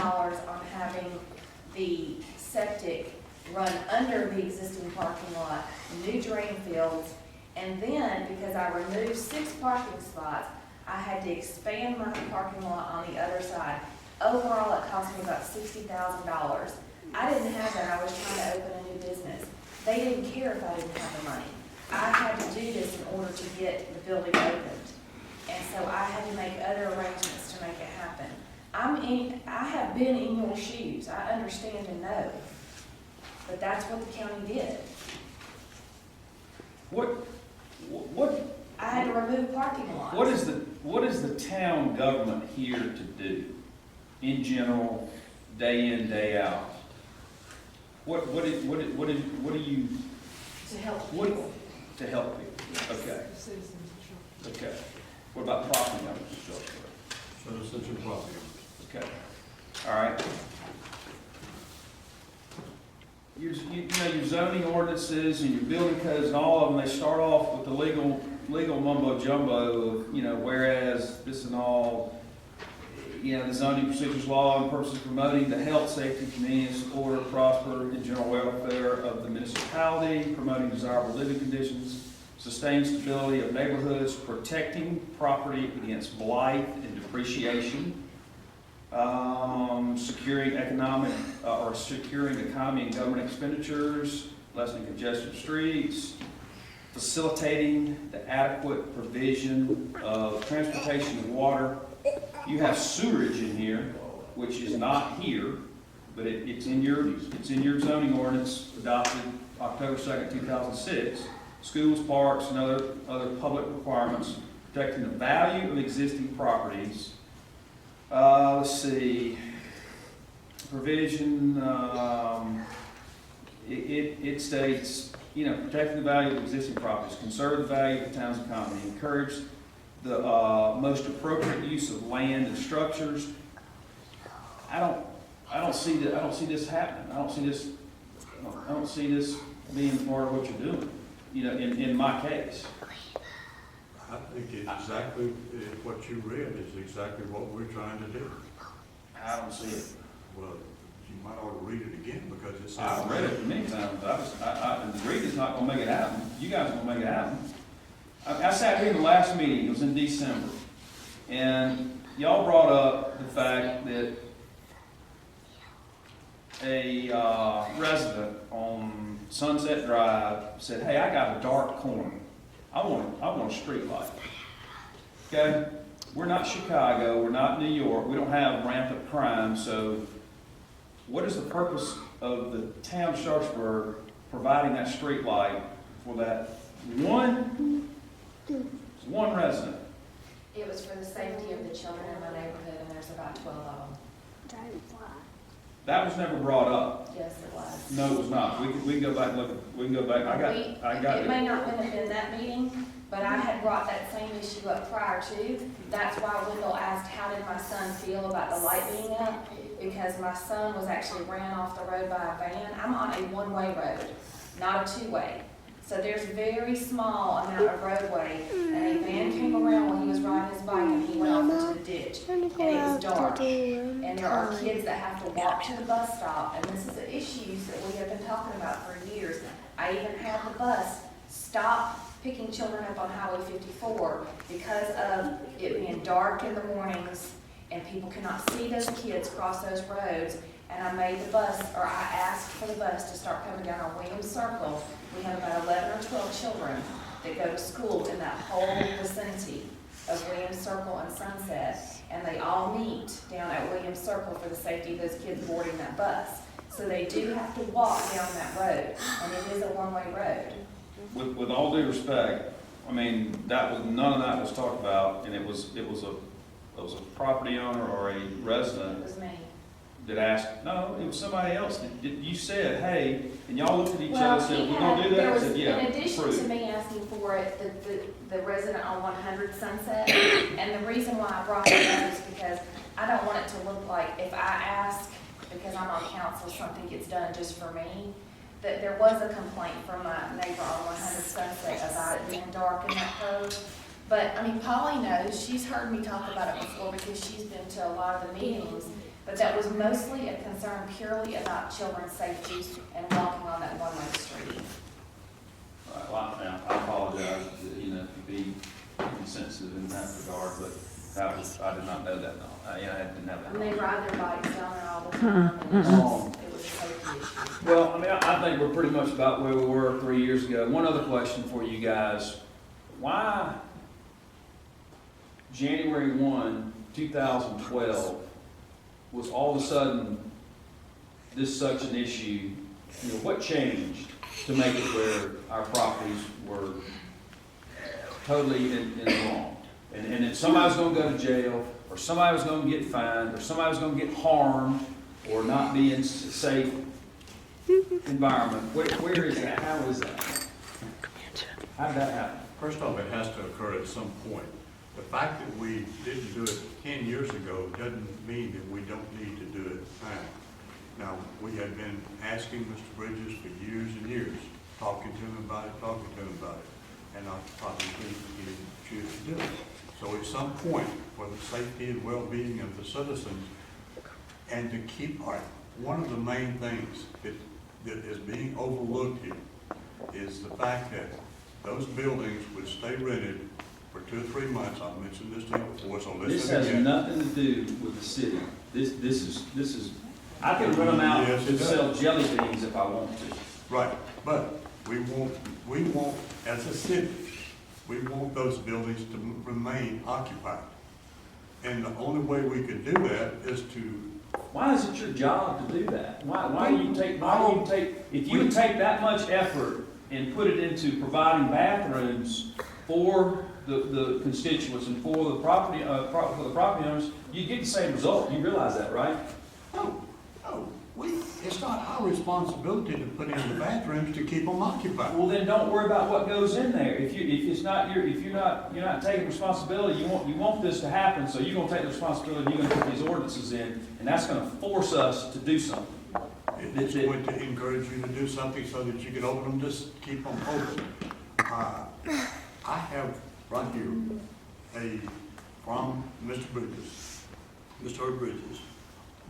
on having the septic run under the existing parking lot, new drain fields, and then, because I removed 6 parking spots, I had to expand my parking lot on the other side. Overall, it cost me about $60,000. I didn't have that, I was trying to open a new business. They didn't care if I didn't have the money. I had to do this in order to get the building opened. And so I had to make other arrangements to make it happen. I have been in your shoes, I understand and know, but that's what the county did. What, I had to remove parking lots. what is the town government here to do in general, day in, day out? What do you, To help what, people. to help people? Okay, okay. What about property owners, Joshua? Citizens and property. Okay, all right. You know, your zoning ordinances and your building codes and all of them, they start off with the legal mumbo jumbo of, you know, whereas this and all, you know, the zoning procedures law and purposes of promoting the health, safety, convenience, order, prosper, and general welfare of the municipality, promoting desirable living conditions, sustain stability of neighborhoods, protecting property against blight and depreciation, securing economic, or securing economy and government expenditures, lessening congestion of streets, facilitating the adequate provision of transportation and water. You have sewerage in here, which is not here, but it's in your zoning ordinance adopted October 2nd, 2006. Schools, parks, and other public requirements, protecting the value of existing properties. Let's see, provision, it states, you know, protecting the value of existing properties, conserve the value of the town's economy, encourage the most appropriate use of land and structures. I don't see this happening. I don't see this being part of what you're doing, you know, in my case. I think it's exactly, what you read is exactly what we're trying to do. I don't see it. Well, you might ought to read it again because it says. I've read it many times, and the read is not gonna make it happen. You guys are gonna make it happen. I sat here in the last meeting, it was in December, and y'all brought up the fact that a resident on Sunset Drive said, hey, I got a dark corner. I want a street light. Okay? We're not Chicago, we're not New York, we don't have rampant crime, so what is the purpose of the town of Sharpsburg providing that street light for that one resident? It was for the safety of the children in my neighborhood, and there's about 12 of them. That was never brought up. Yes, it was. No, it was not. We can go back and look, we can go back. I got It it. may not have been that meeting, but I had brought that same issue up prior to. That's why Wendell asked, how did my son feel about the light being up? Because my son was actually ran off the road by a van. I'm on a one-way road, not a two-way. So there's very small amount of roadway, and a van came around while he was riding his bike, and he went off into the ditch, and it was dark. And there are kids that have to walk to the bus stop, and this is the issues that we have been talking about for years. I even had the bus stop picking children up on Highway 54 because of it being dark in the mornings, and people cannot see those kids cross those roads. And I made the bus, or I asked for the bus to start coming down on Williams Circle. We have about 11 or 12 children that go to school in that whole vicinity of Williams Circle and Sunset, and they all meet down at Williams Circle for the safety of those kids boarding that bus. So they do have to walk down that road, and it is a one-way road. With all due respect, I mean, none of that was talked about, and it was a property owner or a resident It was me. that asked, no, it was somebody else. You said, hey, and y'all looked at each other Well, and said, he we're gonna do that? there I was, said, yeah, in addition approved. to me asking for it, the resident on 100 Sunset, and the reason why I brought that up is because I don't want it to look like if I ask, because I'm on council, something gets done just for me, that there was a complaint from my neighbor on 100 Sunset about it being dark in that curve. But, I mean, Polly knows, she's heard me talk about it before because she's been to a lot of the meetings, but that was mostly a concern purely about children's safety and walking on that one-way street. All right, well, now, I apologize, you know, to be insensitive in that regard, but I did not know that, no. I didn't have that. And they ride their bikes down there all the time, and it was a safety issue. Well, I mean, I think we're pretty much about where we were 3 years ago. One other question for you guys. Why January 1, 2012, was all of a sudden this such an issue? You know, what changed to make it where our properties were totally in the wrong? And then somebody was gonna go to jail, or somebody was gonna get fined, or somebody was gonna get harmed, or not be in a safe environment. Where is that? How is that? How did that happen? First off, it has to occur at some point. The fact that we didn't do it 10 years ago doesn't mean that we don't need to do it now. Now, we have been asking Mr. Bridges for years and years, talking to him about it, and I probably think he didn't choose to do it. So at some point, for the safety and well-being of the citizens, and to keep one of the main things that is being overlooked here is the fact that those buildings would stay rented for 2 or 3 months. I've mentioned this to you before, so listen This has again. nothing to do with the city. This is, I can run them out Yes, it and does. sell jelly beans if I want to. Right, but we want, as a city, we want those buildings to remain occupied. And the only way we can do that is to, Why is it your job to do that? Why do you take, if you would take that much effort and put it into providing bathrooms for the constituents and for the property owners, you get the same result. You realize that, right? no, it's not our responsibility to put in the bathrooms to keep them occupied. Well, then don't worry about what goes in there. If you're not taking responsibility, you want this to happen, so you're gonna take the responsibility, you're gonna put these ordinances in, and that's gonna force us to do something. It's going to encourage you to do something so that you can open them, just keep them open. I have right here from Mr. Bridges, Mr. Bridges,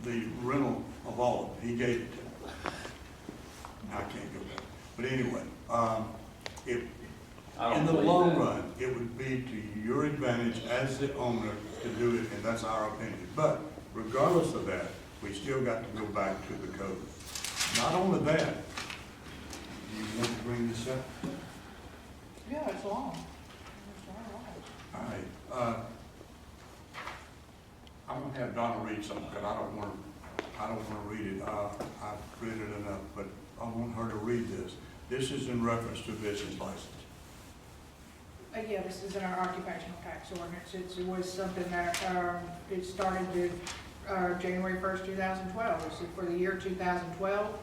the rental of all of them. He gave it to me. I can't go back. But anyway, I don't in the believe long that. run, it would be to your advantage as the owner to do it, and that's our opinion. But regardless of that, we still got to go back to the code. Not only that, you want to bring this up? Yeah, it's long. All right, I'm gonna have Donna read something, because I don't wanna read it. I've read it enough, but I want her to read this. This is in reference to business license. Yeah, this is in our occupational tax ordinance. It was something that, it started with, January 1st, 2012. This is for the year 2012.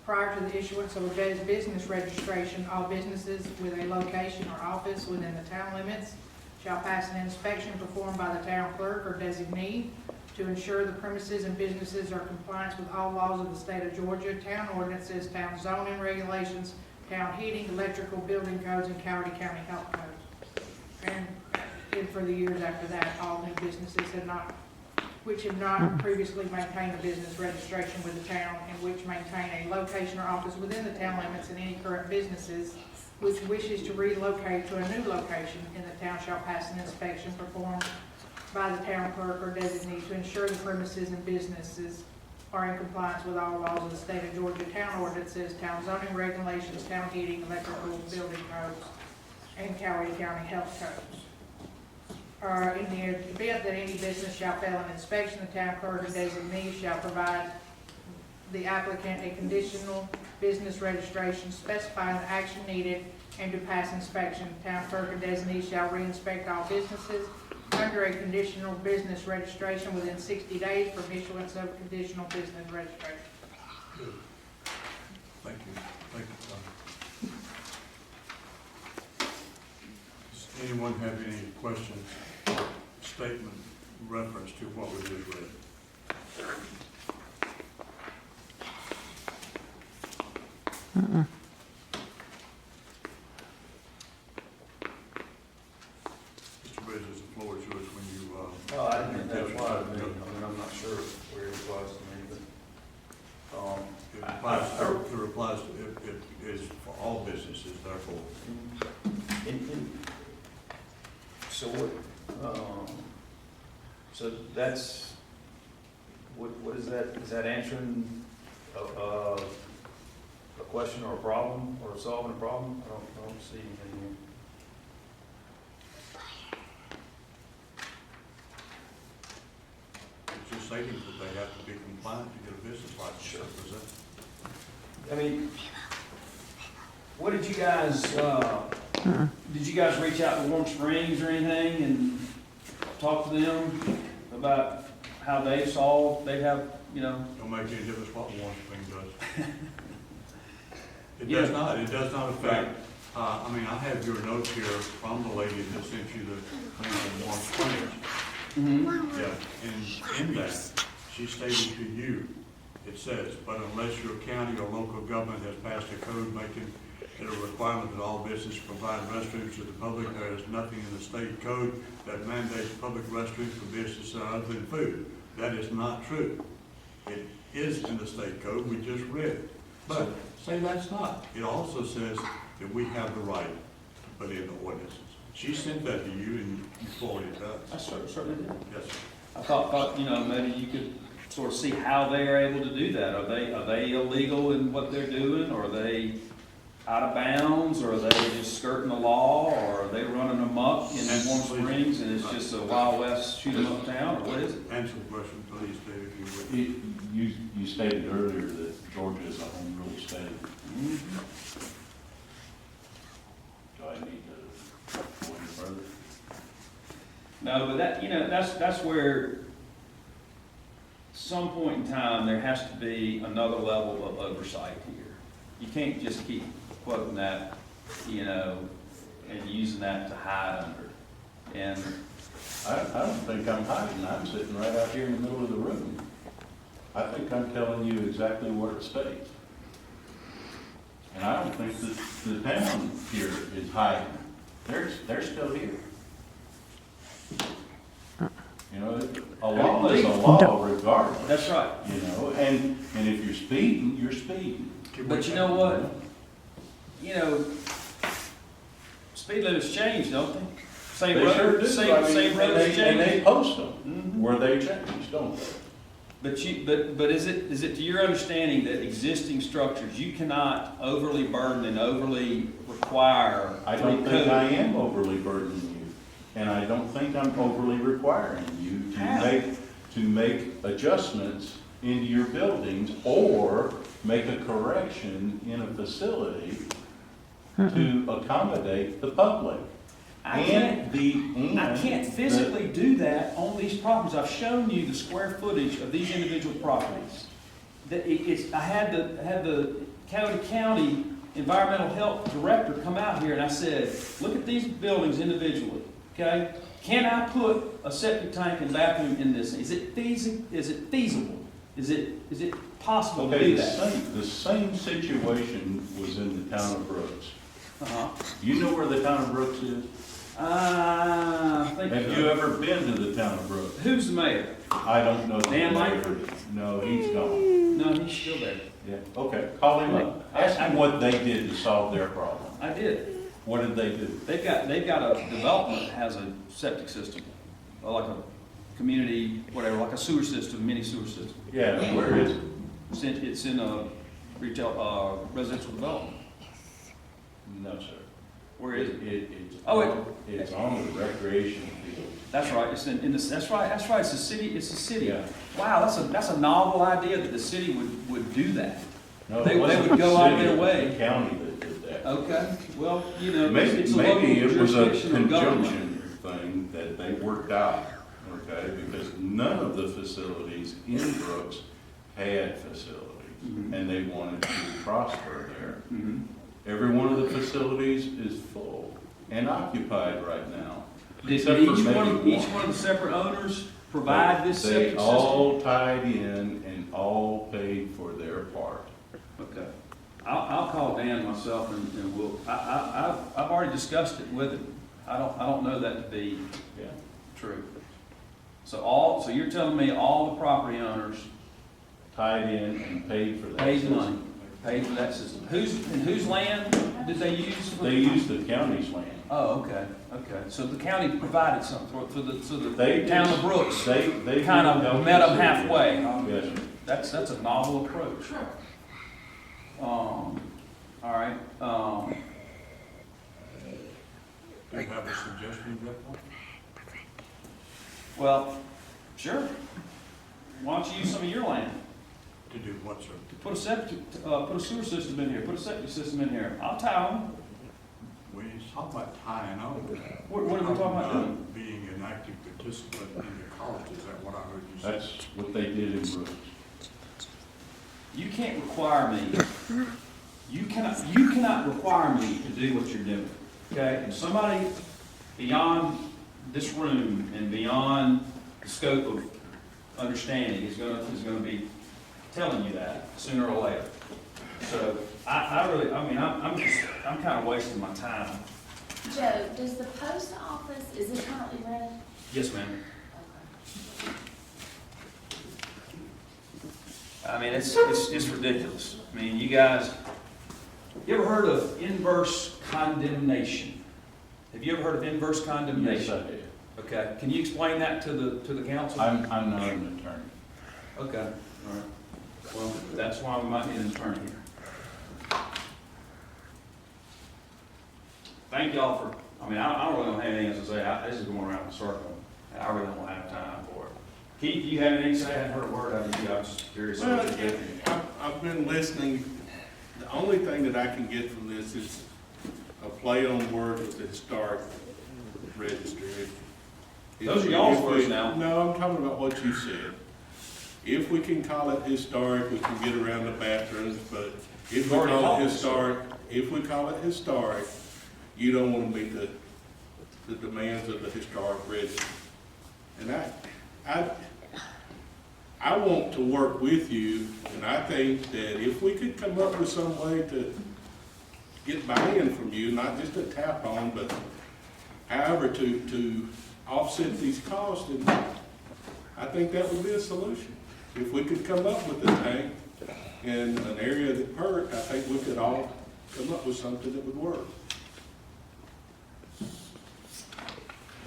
Prior to the issuance of a business registration, all businesses with a location or office within the town limits shall pass an inspection performed by the town clerk or designee to ensure the premises and businesses are in compliance with all laws of the state of Georgia, town ordinances, town zoning regulations, town heating, electrical, building codes, and Coweta County health codes. And for the years after that, all new businesses which have not previously maintained a business registration with the town and which maintain a location or office within the town limits, and any current businesses which wishes to relocate to a new location in the town shall pass an inspection performed by the town clerk or designee to ensure the premises and businesses are in compliance with all laws of the state of Georgia, town ordinances, town zoning regulations, town heating, electrical, building codes, and Coweta County health codes. In the event that any business shall fail an inspection, the town clerk or designee shall provide the applicant a conditional business registration specifying the action needed and to pass inspection. Town clerk or designee shall re-inspect all businesses under a conditional business registration within 60 days from issuance of conditional business registration. Good. Thank you, Tom. Does anyone have any questions, statement, reference to what we just read? Mr. Bridges, the floor is yours when you, Well, I didn't think that applied to me. I mean, I'm not sure where it applies to me, but, it applies to, it is for all businesses, therefore. so what, so that's, what is that? Is that answering a question or a problem, or solving a problem? I don't see anything here. stating that they have to be compliant to get a business license. Sure. Is that- I mean, what did you guys, did you guys reach out to Warm Springs or anything and talk to them about how they have, you know? Don't make any difference what Warm Springs does. It Yeah. does not, it does not affect, I mean, I have your notes here from the lady that sent you the thing on Warm Springs. Yeah, and in that, she stated to you, it says, but unless your county or local government has passed a code making it a requirement that all businesses provide restrooms to the public, there is nothing in the state code that mandates public restrooms for businesses other than food. That is not true. It is in the state code, we just read it. But say that's not. It also says that we have the right to put in the ordinances. She sent that to you and you forwarded it to I us. certainly did. Yes, sir. I thought, you know, maybe you could sort of see how they are able to do that. Are they illegal in what they're doing? Or are they out of bounds? Or are they just skirting the law? Or are they running amok in Warm Springs and it's just a Wild West shoot 'em up town? Or what is it? Answer the question, please, Dave, if you would. You stated earlier that Georgia is a home rule state. Do I need to go any further? No, but that, you know, that's where some point in time, there has to be another level of oversight here. You can't just keep quoting that, you know, and using that to hide under. And I don't think I'm hiding, I'm sitting right out here in the middle of the room. I think I'm telling you exactly what it states. And I don't think that the town here is hiding. They're still here. You know, a law is a law regardless. that's right. You know, and if you're speeding, you're speeding. But you know what? You know, speed limits change, don't they? Same They sure road, do. same, I mean, same roads and change. they post them Mhm. where they change, don't they? But is it to your understanding that existing structures, you cannot overly burden and overly require? I don't think I am overly burdening you, and I don't think I'm overly requiring you How? to make adjustments into your buildings or make a correction in a facility to accommodate the public. I can't And physically do that on these properties. I've shown you the square footage of these individual properties. I had the county environmental health director come out here and I said, look at these buildings individually, okay? Can I put a septic tank and bathroom in this? Is it feasible? Is it possible to Okay, do the that? same situation was in the town of Brooks. Uh-huh. You know where the town of Brooks is? I think. Have you ever been to the town of Brooks? Who's the mayor? I don't know. the Dan mayor. Langford? No, he's gone. No, he's still there. Yeah, okay, call him up. Ask him what they did to solve their problem. I did. What did they do? They've got a development that has a septic system, like a community, whatever, like a sewer system, mini sewer system. Yeah, where is it? It's in a retail, residential development. No, sir. Where is it? It's on the recreation field. That's right, it's in this, that's right, it's a city. Yeah. Wow, that's a novel idea that the city would do that. No, They it wasn't would go the out city, their it was way. the county that did that. Okay, well, you know, Maybe it's a local it was a jurisdiction of government. conjunction thing that they worked out, okay? Because none of the facilities in Brooks had facilities, Mhm. and they wanted to prosper there. Mhm. Every one of the facilities is full and occupied right now. Did except for each maybe one of the separate owners provide this They septic system? all tied in and all paid for their part. Okay. I'll call Dan myself and I've already discussed it with him. I don't know that to be Yeah. true. So you're telling me all the property owners Tied in and paid for that. paid system. money, paid for that system? Whose land did they use? They used the county's land. Oh, okay. So the county provided something so the They town did- of Brooks They kind of helped met the them city. halfway. Yes, sir. That's a novel approach. All right, Do you have a suggestion, Jeff? well, sure. why don't you use some of your land? To do what, sir? To put a septic, put a sewer system in here, put a septic system in here. I'll tie them. We talk about tying on. What are we talking about doing? Being an active participant in the college, is that what I heard you say? That's what they did in Brooks. You can't require me, you cannot require me to do what you're doing, okay? And somebody beyond this room and beyond the scope of understanding is gonna be telling you that sooner or later. So, I'm kind of wasting my time. Joe, does the post office, is it currently rented? Yes, ma'am. I mean, it's ridiculous. I mean, you guys, you ever heard of inverse condemnation? Have you ever heard of inverse Yes, condemnation? I did. Okay, can you explain that to the council? I'm not an attorney. Okay, all right. Well, that's why we might need an attorney here. Thank y'all for, I mean, I don't really have anything else to say. This is going around in a circle. I really don't have time for it. Keith, you have anything to say? I haven't heard a word out of you. I was just curious. Well, what you did. I've been listening. The only thing that I can get from this is a play on words with the historic register. Those are y'all's If we- words now. No, I'm talking about what you said. If we can call it historic, we can get around the bathrooms, but if we You've already call called it it historic, if we call it historic, you don't want to meet the demands of the historic register. And I want to work with you, and I think that if we could come up with some way to get buy-in from you, not just a tap on, but however to offset these costs, and I think that would be a solution. If we could come up with a tank in an area that hurt, I think we could all come up with something that would work.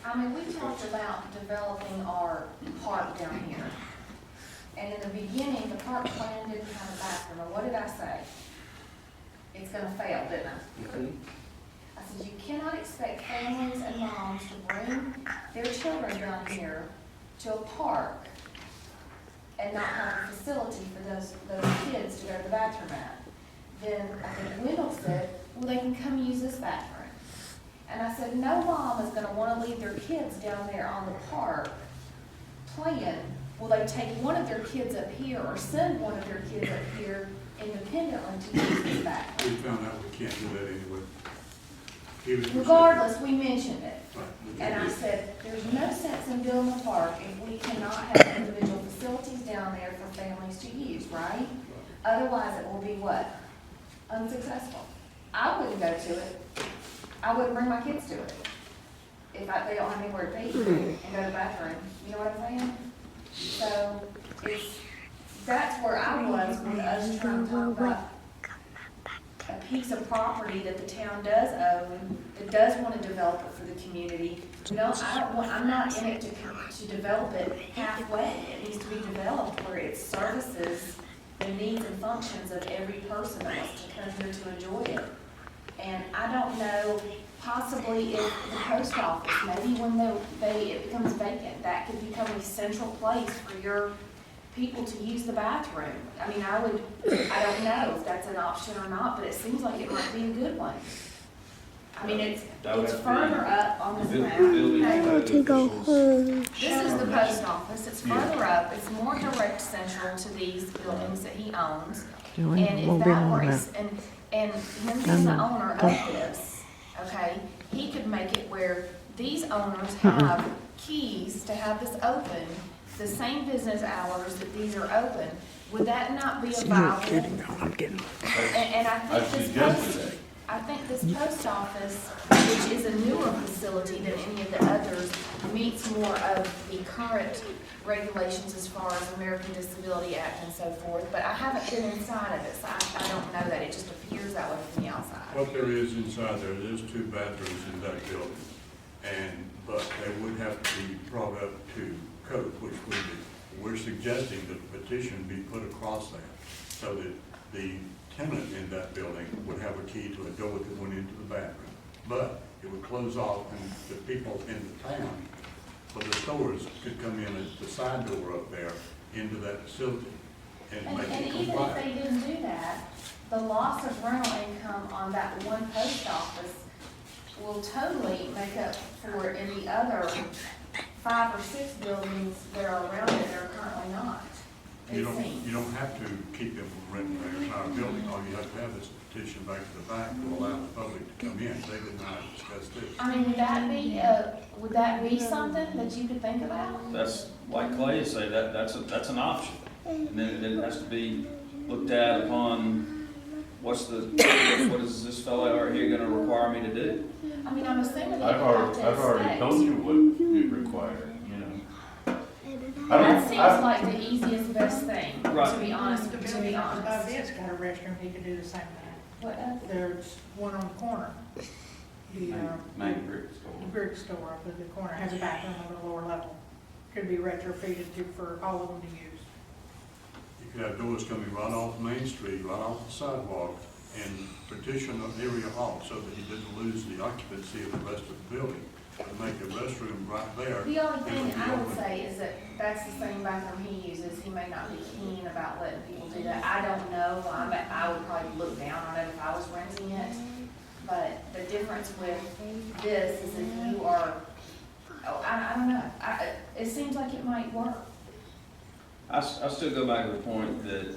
I mean, we talked about developing our park down here. And in the beginning, the park plan didn't have a bathroom, or what did I say? It's gonna fail, didn't I? I said, you cannot expect families and moms to bring their children down here to a park and not have a facility for those kids to go to the bathroom at. Then I think Wendell said, well, they can come use this bathroom. And I said, no mom is gonna wanna leave their kids down there on the park playing. Will they take one of their kids up here or send one of their kids up here independently to use this bathroom? We found out we can't do that anyway. Even if we said- Regardless, we mentioned it. Right, we And I can't do said, there's no sense in building a park if we cannot have individual facilities down there for families to use, right? Otherwise, it will be what? Unsuccessful. I wouldn't go to it. I wouldn't bring my kids to it. If they don't have anywhere to pee and go to the bathroom, you know what I'm saying? So, that's where I was with us trying to talk about a piece of property that the town does own, that does want to develop it for the community. I'm not in it to develop it halfway. It needs to be developed where it services the needs and functions of every person that wants to come here to enjoy it. And I don't know, possibly if the post office, maybe when it becomes vacant, that could become a central place for your people to use the bathroom. I mean, I don't know if that's an option or not, but it seems like it might be a good one. I mean, it's further up on this map. Okay. go home. This is the post office, it's further up, it's more direct central to these buildings that he owns. And if that were, and him being the owner of this, okay, he could make it where these owners have keys to have this open, the same business hours that these are open. Would that not be a viable? I'm getting. And I suggested I think this post office, which is a newer facility than any of the others, meets more of the current regulations as far as American Disability Act and so forth, but I haven't been inside of it, so I don't know that. It just appears that way from the outside. What there is inside there's 2 bathrooms in that building, but they would have to be brought up to code, which we're suggesting that the petition be put across that, so that the tenant in that building would have a key to a door that went into the bathroom. But it would close off, and the people in the town, or the stores could come in at the side door up there into that facility and And make it even if comply. they didn't do that, the loss of rental income on that one post office will totally make up for in the other 5 or 6 buildings that are around it that are currently not. You It don't, seems. you don't have to keep them from renting their entire building. All you have to have is a petition back to the back to allow the public to come in. They did not discuss this. I mean, would that be something that you could think about? That's, like Clay say, that's an option. And then it has to be looked at upon, what is this fellow right here gonna require me to do? I mean, I'm assuming that I've you have to already, I've already expect. told you what it required, you know. I That don't, seems I, like the easiest, best thing, Right. to be honest, The to building be above honest. it's got a restroom, he could do the same thing. What else? There's one on the corner. The, Main brick store. the brick store up at the corner has a bathroom on the lower level. Could be retrofitted for all of them to use. You could have doors coming right off Main Street, right off the sidewalk, and partition an area off so that you didn't lose the occupancy of the rest of the building. To make a restroom right there. The only it thing would be I would open. say is that that's the same bathroom he uses, he may not be keen about letting people do that. I don't know, I would probably look down on it if I was renting it. But the difference with this is if you are, I don't know, it seems like it might work. I still go back to the point that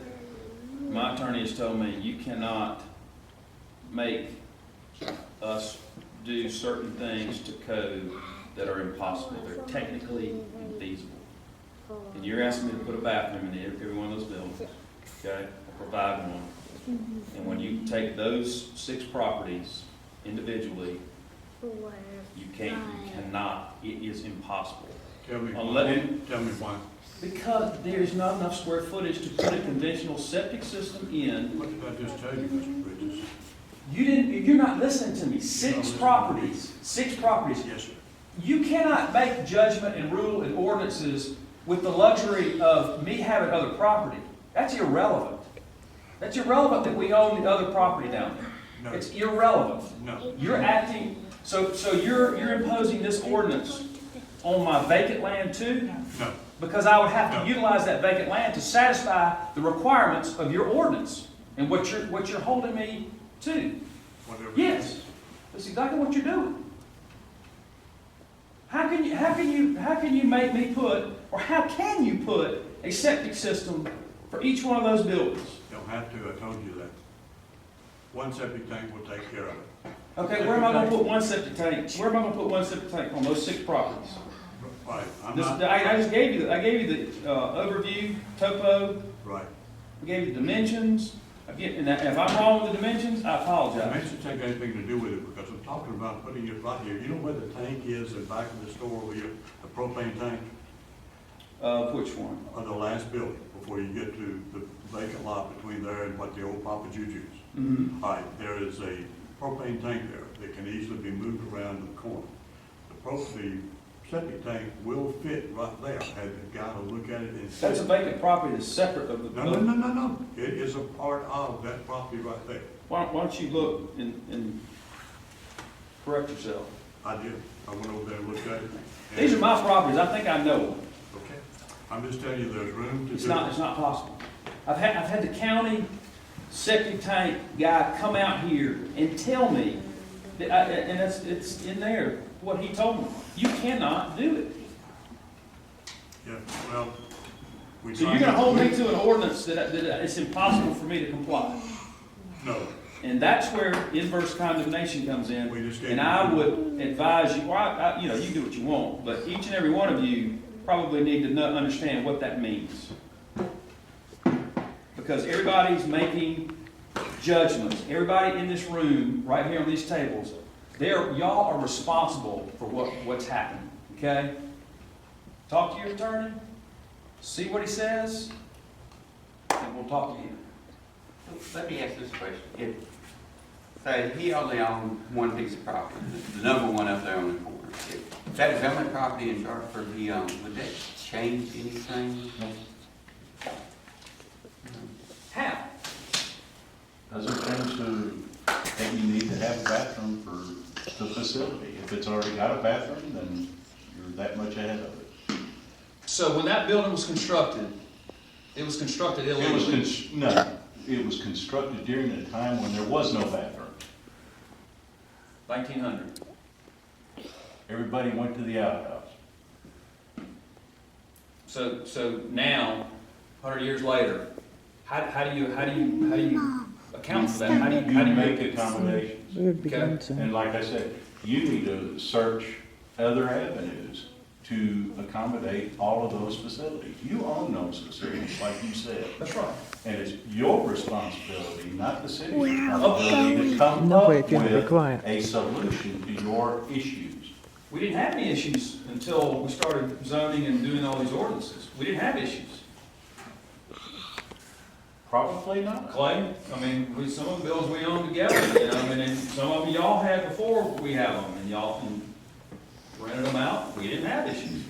my attorney has told me, you cannot make us do certain things to code that are impossible. They're technically infeasible. And you're asking me to put a bathroom in every one of those buildings, okay? Or provide one. And when you take those 6 properties individually, you cannot, it is impossible. Tell me Unless- why, tell me why. Because there's not enough square footage to put a conventional septic system in. What did I just tell you, Mr. Bridges? You're not listening to me. 6 properties, 6 properties. Yes, sir. You cannot make judgment and rule and ordinances with the luxury of me having other property. That's irrelevant. That's irrelevant that we own the other property down there. No, It's irrelevant. no. You're acting, so you're imposing this ordinance on my vacant land too? No, Because I would have No. to utilize that vacant land to satisfy the requirements of your ordinance and what you're holding me to. whatever. Yes, that's exactly what you're doing. How can you make me put, or how can you put a septic system for each one of those buildings? Don't have to, I told you that. One septic tank will take care of it. Okay, where am I gonna put one septic tank? Where am I gonna put one septic tank on those 6 properties? Right, I'm This, not, I just gave you the overview, topo, right. I gave you the dimensions. And if I'm wrong with the dimensions, I apologize. Dimensions take anything to do with it, because I'm talking about putting it right here. You know where the tank is in back of the store, where the propane tank? Which one? On the last building, before you get to the vacant lot between there and what the old Papa Juju's. Mm-hmm. All right, there is a propane tank there that can easily be moved around the corner. The septic tank will fit right there. I had the guy to look at it and see. That's a vacant property that's separate of the. No. It is a part of that property right there. Why don't you look and correct yourself? I did. I went over there and looked at it. and- These are my properties, I think I know them. Okay. I'm just telling you, there's room to do. It's not possible. I've had the county septic tank guy come out here and tell me, that and it's in there, what he told me. You cannot do it. Yeah, well, we. So you're gonna hold me to an ordinance that it's impossible for me to comply. No, And that's where inverse condemnation comes in. we just gave. And I would advise you, well, you know, you do what you want, but each and every one of you probably need to understand what that means. Because everybody's making judgments. Everybody in this room, right here on these tables, y'all are responsible for what's happening, okay? Talk to your attorney, see what he says, and we'll talk again. Let me ask this question. Say he only owned one piece of property, the number one up there on the corner. If that is how much property in Sharpsburg he owns, would that change anything? How? doesn't change that you need to have a bathroom for the facility. If it's already got a bathroom, then you're that much ahead of it. So when that building was constructed, It was constructed It was, illegally. no, it was constructed during a time when there was no bathroom. 1900. Everybody went to the outhouse. So now, 100 years later, how do you account for that? How do You you make accommodations. We would be Okay. good soon. And like I said, you need to search other avenues to accommodate all of those facilities. You own those facilities, like you said. That's right. And it's your responsibility, not the city's Where responsibility, to come No, up wait, you have to be with quiet. a solution to your issues. We didn't have any issues until we started zoning and doing all these ordinances. We didn't have issues. Probably not. Clay, I mean, some of the bills we own together, you know, and some of them y'all had before we have them, and y'all rented them out. We didn't have issues.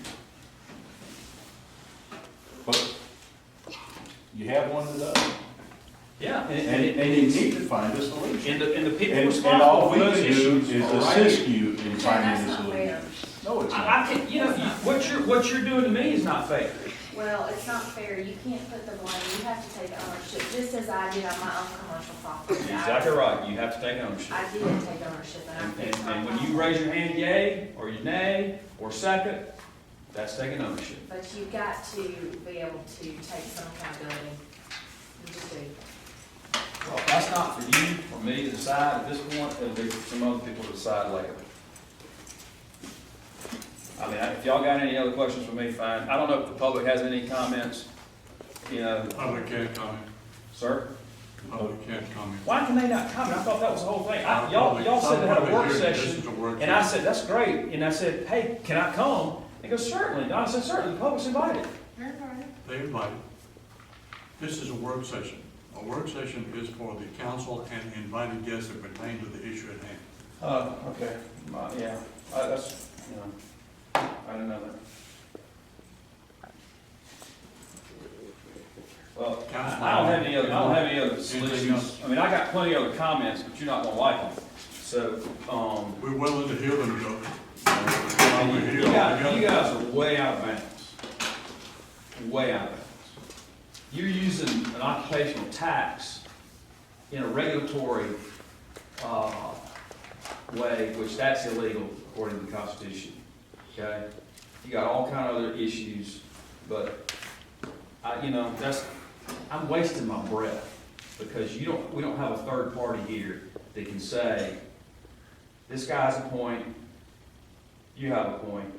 But you have one that does. Yeah, And you need to find a solution. and the people And all responsible we for those can do issues is are right assist here. you in finding a That's not fair. solution. No, it's not. I can, you know, what you're doing to me is not fair. Well, it's not fair, you can't put the blame, you have to take ownership, just as I did on my own commercial property. Exactly right. You have to take ownership. I did take ownership, and I fixed my And when you problem. raise your hand yay, or you nay, or second, that's taking ownership. But you've got to be able to take some accountability. You just do. Well, if that's not for you or me to decide at this point, it'll be for some other people to decide later. I mean, if y'all got any other questions for me, fine. I don't know if the public has any comments, you know, Public can't comment. sir? Public can't comment. Why can they not comment? I thought that was the whole thing. Y'all said they had a work This session, is a work and I session. said, that's great. And I said, hey, can I come? He goes, certainly. And I said, certainly, the public's invited. You're invited. They invited. This is a work session. A work session is for the council and invited guests that pertain to the issue at hand. Okay, yeah, that's, you know, I didn't know that. Well, I don't have any other solutions. I mean, I got plenty of other comments, but you're not gonna like them. So, We're willing to hear them, Joe. you guys are way out of bounds. Way out of bounds. You're using an occupational tax in a regulatory, way, which that's illegal according to the Constitution, okay? You got all kind of other issues, but I'm wasting my breath, because we don't have a third party here that can say, this guy's a point, you have a point,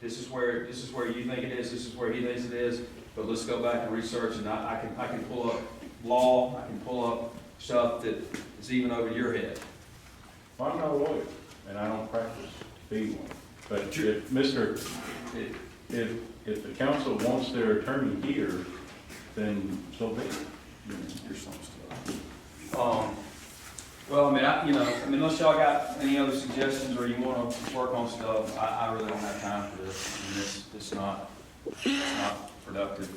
this is where you think it is, this is where he thinks it is, but let's go back and research, and I can pull up law, I can pull up stuff that is even over your head. Well, I'm not a lawyer, and I don't practice to be one. But if the council wants their attorney here, then so be it. You're so stuff. Well, I mean, unless y'all got any other suggestions or you wanna work on stuff, I really don't have time for this. I mean, it's not productive.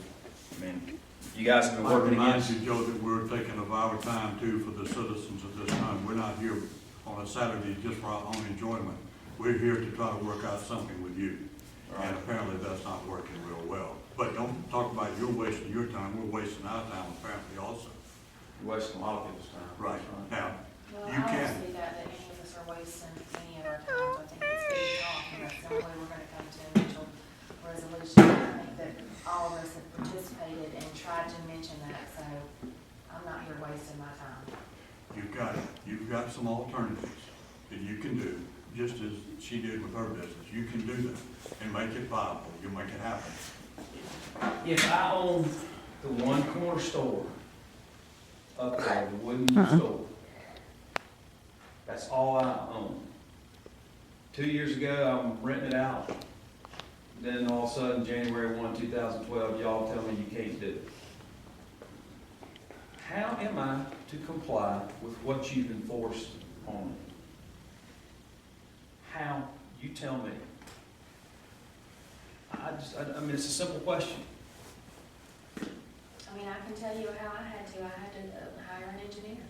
I mean, you guys have been I working remind against. you, Joe, that we're taking of our time too for the citizens of this time. We're not here on a Saturday just for our own enjoyment. We're here to try to work out something with you. And apparently that's not working real well. But don't talk about you're wasting your time, we're wasting our time apparently also. You're wasting a lot of people's time. Right, now, Well, You I don't can. see that any of us are wasting any of our time. I think it's good talk, and that's the only way we're gonna come to a mutual resolution. I think that all of us have participated and tried to mention that, so I'm not here wasting my time. you've got some alternatives that you can do, just as she did with her business. You can do that and make it viable, you make it happen. If I own the one corner store up there, the wooden store, that's all I own. 2 years ago, I'm renting it out. Then all of a sudden, January 1, 2012, y'all tell me you can't do it. How am I to comply with what you've enforced on me? How? You tell me. I mean, it's a simple question. I mean, I can tell you how I had to hire an engineer.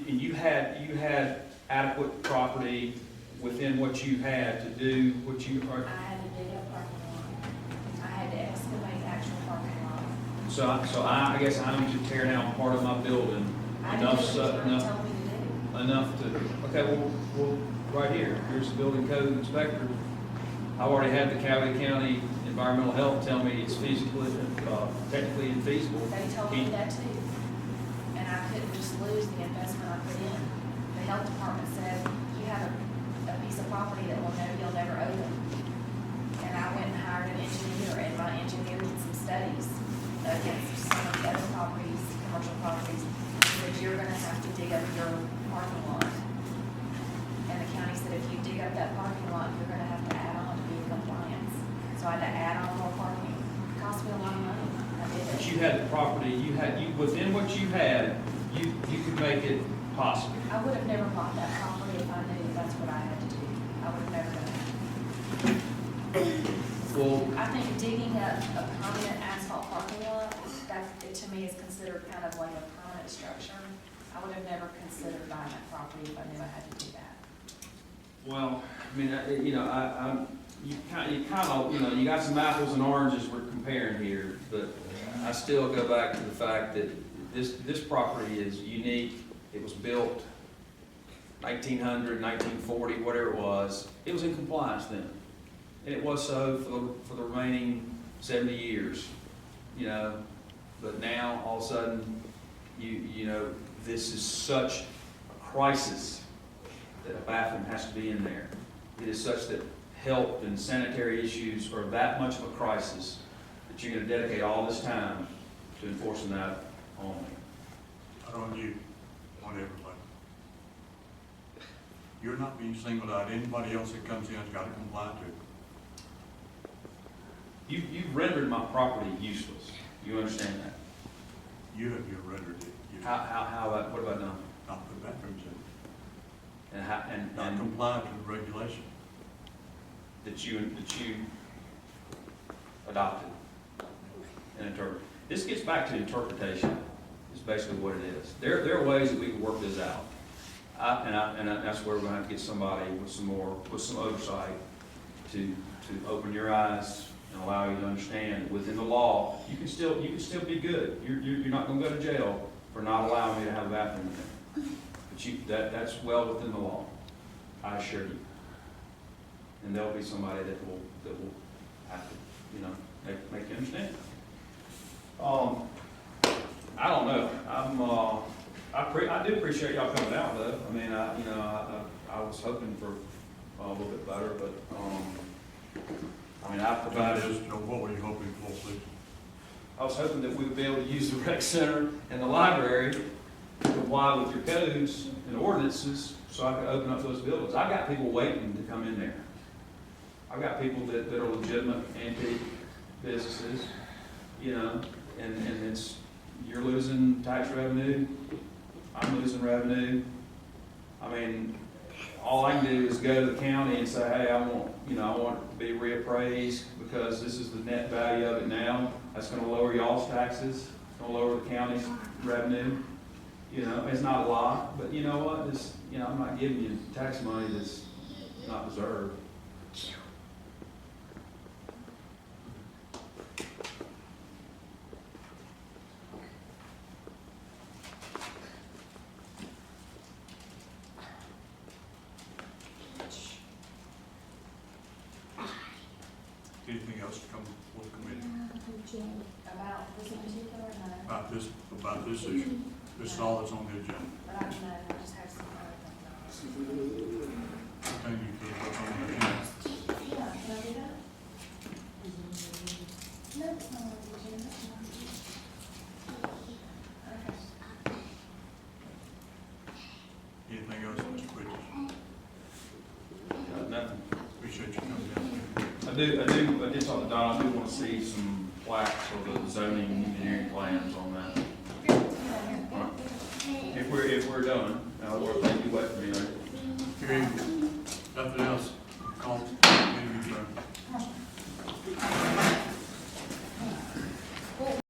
And you had adequate property within what you had to do what you are. I had to dig up parking lot. I had to excavate the main actual parking lot. So I guess I need to tear down part of my building, I did enough, what you enough, told me to do. enough to, okay, well, right here, here's the building code inspector. I already had the Coweta County Environmental Health tell me it's feasibly, technically infeasible. They told me that too. And I couldn't just lose the investment I put in. The health department said, you have a piece of property that you'll never open. And I went and hired an engineer, and my engineer did some studies against some of the other properties, commercial properties. He said, you're gonna have to dig up your parking lot. And the county said, if you dig up that parking lot, you're gonna have to add on to be in compliance. So I had to add on more parking. It cost me a lot of money. I did But it. you had the property, within what you had, you could make it possible. I would have never bought that property if I knew that's what I had to do. I would have never done it. Well, I think digging up a permanent asphalt parking lot, that, it to me is considered kind of like a permanent structure. I would have never considered buying that property if I knew I had to do that. well, I mean, you kind of, you got some apples and oranges we're comparing here, but I still go back to the fact that this property is unique. It was built 1900, 1940, whatever it was. It was in compliance then. And it was so for the remaining 70 years, but now, all of a sudden, this is such a crisis that a bathroom has to be in there. It is such that health and sanitary issues are that much of a crisis that you're gonna dedicate all this time to enforcing that only. Not on you, on everybody. You're not being singled out. Anybody else that comes in has got to comply to. You've rendered my property useless. You understand that? You rendered it. You What have I done? not put bathrooms in. And Not comply to the regulation. that you adopted and interpreted. This gets back to interpretation, is basically what it is. There are ways that we can work this out. And that's where we're gonna have to get somebody with some oversight to open your eyes and allow you to understand that within the law, you can still be good. You're not gonna go to jail for not allowing me to have a bathroom in there. But that's well within the law, I assure you. And there'll be somebody that will have to, make you understand. I don't know, I do appreciate y'all coming out though. I mean, I was hoping for a little bit better, but, I provided. What were you hoping for, please? I was hoping that we would be able to use the rec center and the library to comply with your codes and ordinances, so I could open up those buildings. I've got people waiting to come in there. I've got people that are legitimate antique businesses, and you're losing tax revenue, I'm losing revenue. I mean, all I can do is go to the county and say, hey, I want it to be reappraised because this is the net value of it now. That's gonna lower y'all's taxes, it's gonna lower the county's revenue. It's not a lot, but you know what, I'm not giving you tax money that's not deserved. Anything else to come before the committee About this in particular, no. about this issue? This is all that's on the agenda. But I just have some other things. Anything you feel that's on the agenda? Yeah, can I do that? No, it's not on the agenda. Okay. Anything else, Mr. Bridges? Nothing. Appreciate you coming down. I did talk to Don, I do want to see some plaques or the zoning engineering plans on that. If we're done, or if you wait for me, Hearing